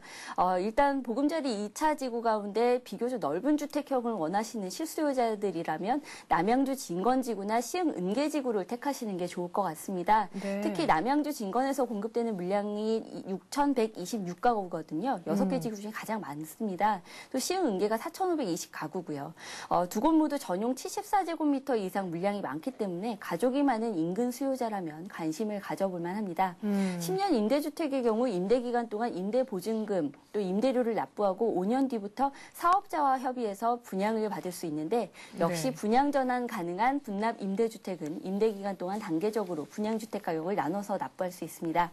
일단 보금자리 2차 지구 가운데 비교적 넓은 주택형을 원하시는 실수요자들이라면 남양주 진건지구나 시흥 은계지구를 택하시는 게 좋을 것 같습니다. 네. 특히 남양주 진건에서 공급되는 물량이 6,126가구거든요. 6개 지구 중에 가장 많습니다. 또 시흥 은계가 4,520가구고요. 두 곳 모두 전용 74제곱미터 이상 물량이 많기 때문에 가족이 많은 인근 수요자라면 관심을 가져볼 만합니다. 10년 임대주택의 경우 임대기간 동안 임대보증금 또 임대료를 납부하고 5년 뒤부터 사업자와 협의해서 분양을 받을 수 있는데 역시 네. 분양 전환 가능한 분납 임대주택은 임대기간 동안 단계적으로 분양주택 가격을 나눠서 납부할 수 있습니다.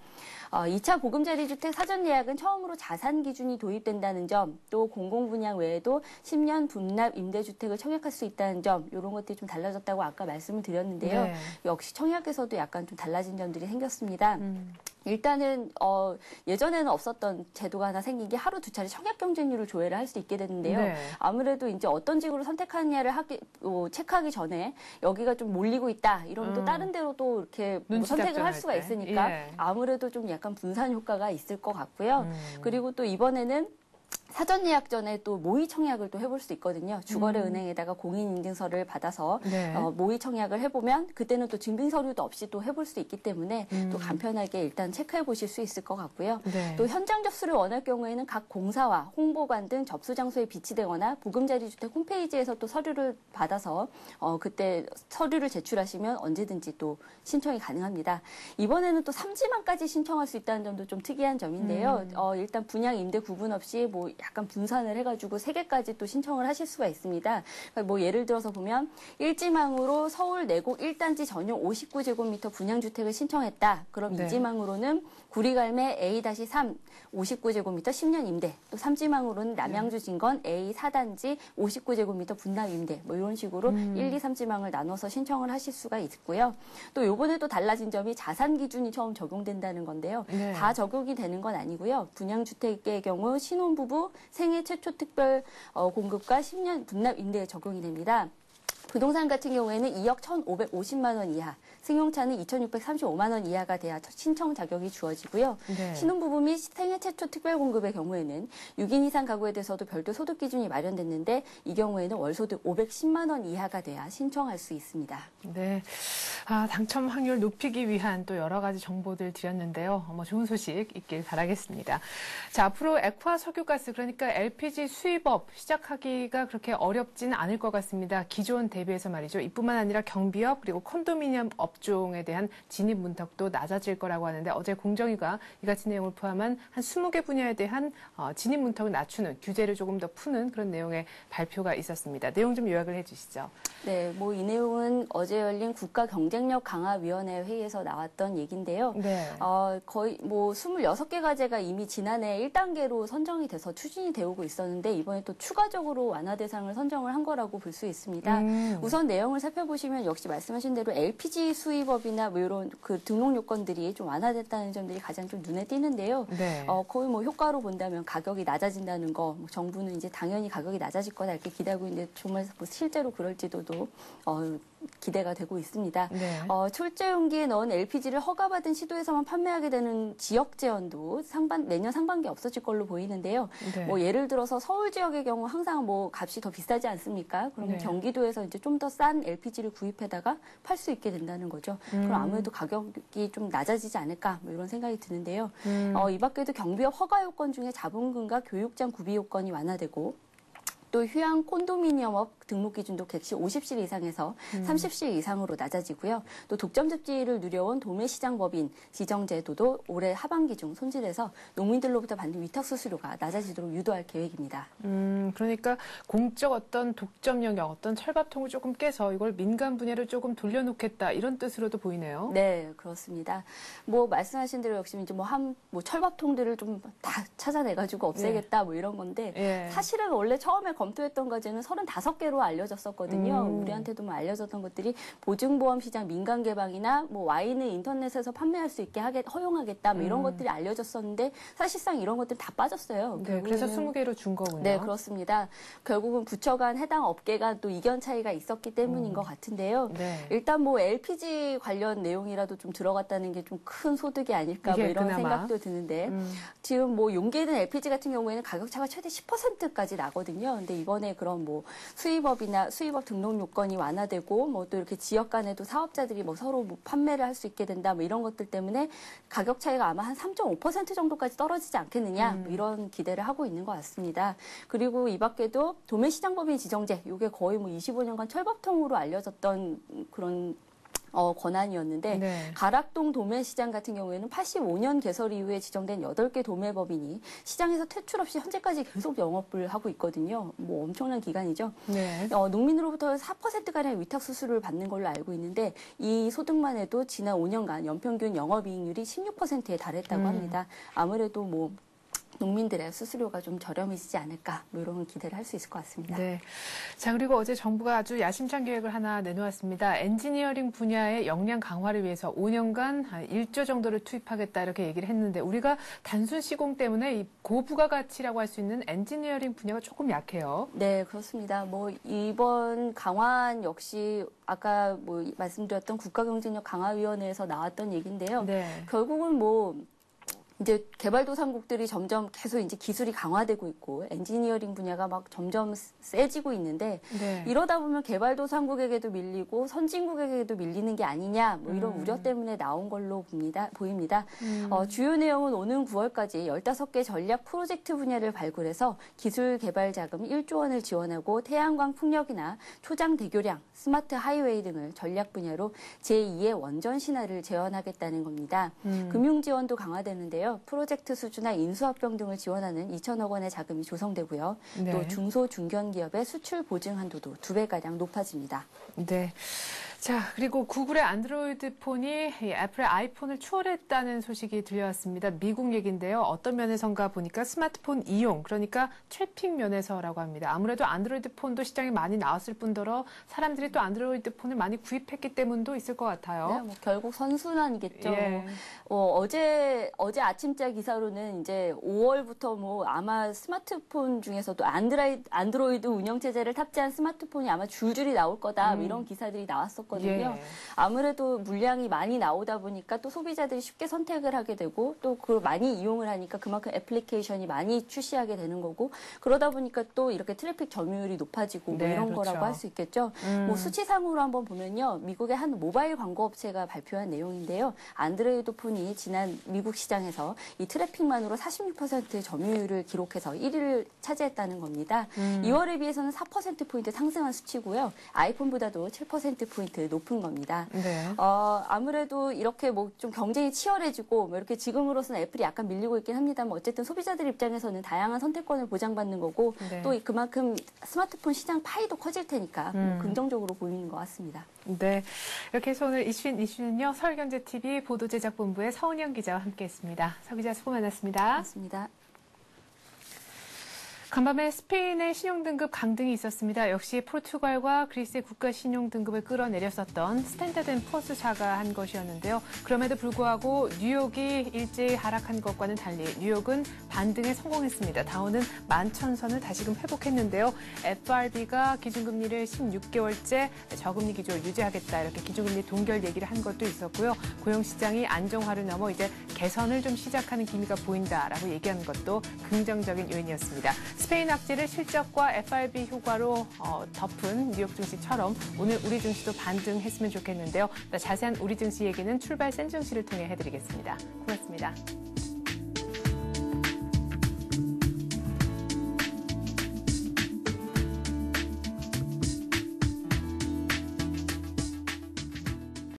2차 보금자리 주택 사전 예약은 처음으로 자산 기준이 도입된다는 점, 또 공공분양 외에도 10년 분납 임대주택을 청약할 수 있다는 점, 이런 것들이 좀 달라졌다고 아까 말씀을 드렸는데요. 네. 역시 청약에서도 약간 좀 달라진 점들이 생겼습니다. 일단은 예전에는 없었던 제도가 하나 생긴 게 하루 두 차례 청약 경쟁률을 조회를 할 수 있게 됐는데요. 네. 아무래도 이제 어떤 직으로 선택하느냐를 체크하기 전에 여기가 좀 몰리고 있다 이러면 또 다른 데로 또 이렇게 뭐 눈치 선택을 할 작전할 수가 때. 있으니까 예. 아무래도 좀 약간 분산 효과가 있을 것 같고요. 그리고 또 이번에는 사전 예약 전에 또 모의 청약을 또 해볼 수 있거든요. 주거래은행에다가 공인인증서를 받아서 네. 모의 청약을 해보면 그때는 또 증빙 서류도 없이 또 해볼 수 있기 때문에 또 간편하게 일단 체크해 보실 수 있을 것 같고요. 네. 또 현장 접수를 원할 경우에는 각 공사와 홍보관 등 접수 장소에 비치되거나 보금자리주택 홈페이지에서 또 서류를 받아서 그때 서류를 제출하시면 언제든지 또 신청이 가능합니다. 이번에는 또 3지망까지 신청할 수 있다는 점도 좀 특이한 점인데요. 일단 분양 임대 구분 없이 뭐 약간 분산을 해가지고 3개까지 또 신청을 하실 수가 있습니다. 그러니까 뭐 예를 들어서 보면 1지망으로 서울 내곡 1단지 전용 59제곱미터 분양주택을 신청했다. 그럼 네. 2지망으로는 구리갈매 A-3 59제곱미터 10년 임대, 또 3지망으로는 남양주 진건 A 4단지 59제곱미터 분납 임대, 뭐 이런 식으로 1, 2, 3지망을 나눠서 신청을 하실 수가 있고요. 또 요번에 또 달라진 점이 자산 기준이 처음 적용된다는 건데요. 네. 다 적용이 되는 건 아니고요. 분양주택의 경우 신혼부부 생애 최초 특별 공급과 10년 분납 임대에 적용이 됩니다. 부동산 같은 경우에는 2억 1,550만 원 이하, 승용차는 2,635만 원 이하가 돼야 신청 자격이 주어지고요. 네. 신혼부부 및 생애 최초 특별공급의 경우에는 6인 이상 가구에 대해서도 별도 소득 기준이 마련됐는데 이 경우에는 월소득 510만 원 이하가 돼야 신청할 수 있습니다. 네. 당첨 확률 높이기 위한 또 여러 가지 정보들 드렸는데요. 좋은 소식 있길 바라겠습니다. 자, 앞으로 액화 석유가스, 그러니까 LPG 수입업 시작하기가 그렇게 어렵지는 않을 것 같습니다. 기존 대비해서 말이죠. 이뿐만 아니라 경비업 그리고 콘도미니엄 업종에 대한 진입 문턱도 낮아질 거라고 하는데 어제 공정위가 이같은 내용을 포함한 한 20개 분야에 대한 진입 문턱을 낮추는 규제를 조금 더 푸는 그런 내용의 발표가 있었습니다. 내용 좀 요약을 해주시죠. 네, 뭐 이 내용은 어제 열린 국가경쟁력 강화위원회 회의에서 나왔던 얘기인데요. 네. 거의 뭐 26개 과제가 이미 지난해 1단계로 선정이 돼서 추진이 되고 있었는데 이번에 또 추가적으로 완화 대상을 선정을 한 거라고 볼 수 있습니다. 우선 내용을 살펴보시면 역시 말씀하신 대로 LPG 수입업이나 뭐 이런 그 등록 요건들이 좀 완화됐다는 점들이 가장 좀 눈에 띄는데요. 네. 거의 뭐 효과로 본다면 가격이 낮아진다는 거, 뭐 정부는 이제 당연히 가격이 낮아질 거다 이렇게 기대하고 있는데 정말 뭐 실제로 그럴지도도 기대가 되고 있습니다. 네. 출제 용기에 넣은 LPG를 허가받은 시도에서만 판매하게 되는 지역 제한도 내년 상반기에 없어질 걸로 보이는데요. 네. 뭐 예를 들어서 서울 지역의 경우 항상 뭐 값이 더 비싸지 않습니까? 그러면 네. 경기도에서 이제 좀 더 싼 LPG를 구입해다가 팔 수 있게 된다는 거죠. 그럼 아무래도 가격이 좀 낮아지지 않을까 뭐 이런 생각이 드는데요. 이 밖에도 경비업 허가 요건 중에 자본금과 교육장 구비 요건이 완화되고 또 휴양 콘도미니엄업 등록 기준도 객실 50실 이상에서 30실 이상으로 낮아지고요. 또 독점 잡지를 누려온 도매시장법인 지정제도도 올해 하반기 중 손질해서 농민들로부터 받는 위탁 수수료가 낮아지도록 유도할 계획입니다. 그러니까 공적 어떤 독점 영역, 어떤 철밥통을 조금 깨서 이걸 민간 분야로 조금 돌려놓겠다 이런 뜻으로도 보이네요. 네, 그렇습니다. 뭐 말씀하신 대로 역시 이제 뭐 철밥통들을 좀 다 찾아내가지고 없애겠다 뭐 이런 건데 예. 사실은 원래 처음에 검토했던 과제는 35개로 알려졌었거든요. 우리한테도 뭐 알려졌던 것들이 보증보험 시장 민간 개방이나 뭐 와인을 인터넷에서 판매할 수 있게 허용하겠다 뭐 이런 것들이 알려졌었는데 사실상 이런 것들 다 빠졌어요. 네, 그래서 20개로 준 거군요. 네, 그렇습니다. 결국은 부처 간 해당 업계가 또 이견 차이가 있었기 때문인 것 같은데요. 네. 일단 뭐 LPG 관련 내용이라도 좀 들어갔다는 게 좀 큰 소득이 아닐까 뭐 이런 그나마. 생각도 드는데 지금 뭐 용기에 든 LPG 같은 경우에는 가격 차가 최대 10%까지 나거든요. 근데 이번에 그런 뭐 수입업 등록 요건이 완화되고 뭐 또 이렇게 지역 간에도 사업자들이 뭐 서로 뭐 판매를 할 수 있게 된다 뭐 이런 것들 때문에 가격 차이가 아마 한 3.5% 정도까지 떨어지지 않겠느냐 뭐 이런 기대를 하고 있는 것 같습니다. 그리고 이 밖에도 도매시장법인 지정제 이게 거의 뭐 25년간 철밥통으로 알려졌던 그런 권한이었는데 네. 가락동 도매시장 같은 경우에는 85년 개설 이후에 지정된 8개 도매법인이 시장에서 퇴출 없이 현재까지 계속 영업을 하고 있거든요. 뭐 엄청난 기간이죠. 네. 농민으로부터 4%가량 위탁 수수료를 받는 걸로 알고 있는데 이 소득만 해도 지난 5년간 연평균 영업이익률이 16%에 달했다고 합니다. 아무래도 뭐 농민들의 수수료가 좀 저렴해지지 않을까 뭐 이런 기대를 할 수 있을 것 같습니다. 네. 자, 그리고 어제 정부가 아주 야심찬 계획을 하나 내놓았습니다. 엔지니어링 분야의 역량 강화를 위해서 5년간 1조 정도를 투입하겠다 이렇게 얘기를 했는데 우리가 단순 시공 때문에 이 고부가가치라고 할 수 있는 엔지니어링 분야가 조금 약해요. 네, 그렇습니다. 뭐 이번 강화안 역시 아까 뭐 말씀드렸던 국가경쟁력 강화위원회에서 나왔던 얘기인데요. 네. 결국은 뭐 이제 개발도상국들이 점점 계속 이제 기술이 강화되고 있고 엔지니어링 분야가 막 점점 세지고 있는데 네. 이러다 보면 개발도상국에게도 밀리고 선진국에게도 밀리는 게 아니냐 뭐 이런 우려 때문에 나온 걸로 보입니다. 주요 내용은 오는 9월까지 15개 전략 프로젝트 분야를 발굴해서 기술 개발 자금 1조 원을 지원하고 태양광 풍력이나 초장 대교량, 스마트 하이웨이 등을 전략 분야로 제2의 원전 신화를 재현하겠다는 겁니다. 금융 지원도 강화되는데요. 프로젝트 수주나 인수합병 등을 지원하는 2천억 원의 자금이 조성되고요. 네. 또 중소 중견기업의 수출 보증 한도도 2배가량 높아집니다. 네. 자, 그리고 구글의 안드로이드 폰이 애플의 아이폰을 추월했다는 소식이 들려왔습니다. 미국 얘기인데요. 어떤 면에선가 보니까 스마트폰 이용, 그러니까 트래픽 면에서라고 합니다. 아무래도 안드로이드 폰도 시장에 많이 나왔을 뿐더러 사람들이 또 안드로이드 폰을 많이 구입했기 때문도 있을 것 같아요. 네, 뭐 결국 선순환이겠죠. 예. 어제 아침자 기사로는 이제 5월부터 뭐 아마 스마트폰 중에서도 안드로이드 운영체제를 탑재한 스마트폰이 아마 줄줄이 나올 거다 뭐 이런 기사들이 나왔었거든요. 예. 아무래도 물량이 많이 나오다 보니까 또 소비자들이 쉽게 선택을 하게 되고 또 그걸 많이 이용을 하니까 그만큼 애플리케이션이 많이 출시하게 되는 거고 그러다 보니까 또 이렇게 트래픽 점유율이 높아지고 뭐 네, 이런 그렇죠. 거라고 할 수 있겠죠. 뭐 수치상으로 한번 보면요. 미국의 한 모바일 광고 업체가 발표한 내용인데요. 안드로이드 폰이 지난 미국 시장에서 이 트래픽만으로 46% 점유율을 기록해서 1위를 차지했다는 겁니다. 2월에 비해서는 4%포인트 상승한 수치고요. 아이폰보다도 7%포인트 높은 겁니다. 네. 아무래도 이렇게 뭐 좀 경쟁이 치열해지고 뭐 이렇게 지금으로서는 애플이 약간 밀리고 있긴 합니다만 어쨌든 소비자들 입장에서는 다양한 선택권을 보장받는 거고 네. 또 그만큼 스마트폰 시장 파이도 커질 테니까 긍정적으로 보이는 것 같습니다. 네. 이렇게 해서 오늘 이슈는요. 서울경제TV 보도제작본부의 서은영 기자와 함께했습니다. 서 기자 수고 많았습니다. 고맙습니다. 간밤에 스페인의 신용등급 강등이 있었습니다. 역시 포르투갈과 그리스의 국가 신용등급을 끌어내렸었던 스탠다드앤푸어스사가 한 것이었는데요. 그럼에도 불구하고 뉴욕이 일제히 하락한 것과는 달리 뉴욕은 반등에 성공했습니다. 다우는 11,000선을 다시금 회복했는데요. FRB가 기준금리를 16개월째 저금리 기조를 유지하겠다 이렇게 기준금리 동결 얘기를 한 것도 있었고요. 고용시장이 안정화를 넘어 이제 개선을 좀 시작하는 기미가 보인다라고 얘기한 것도 긍정적인 요인이었습니다. 스페인 악재를 실적과 FRB 효과로 덮은 뉴욕 증시처럼 오늘 우리 증시도 반등했으면 좋겠는데요. 자세한 우리 증시 얘기는 출발 센 증시를 통해 해드리겠습니다. 고맙습니다.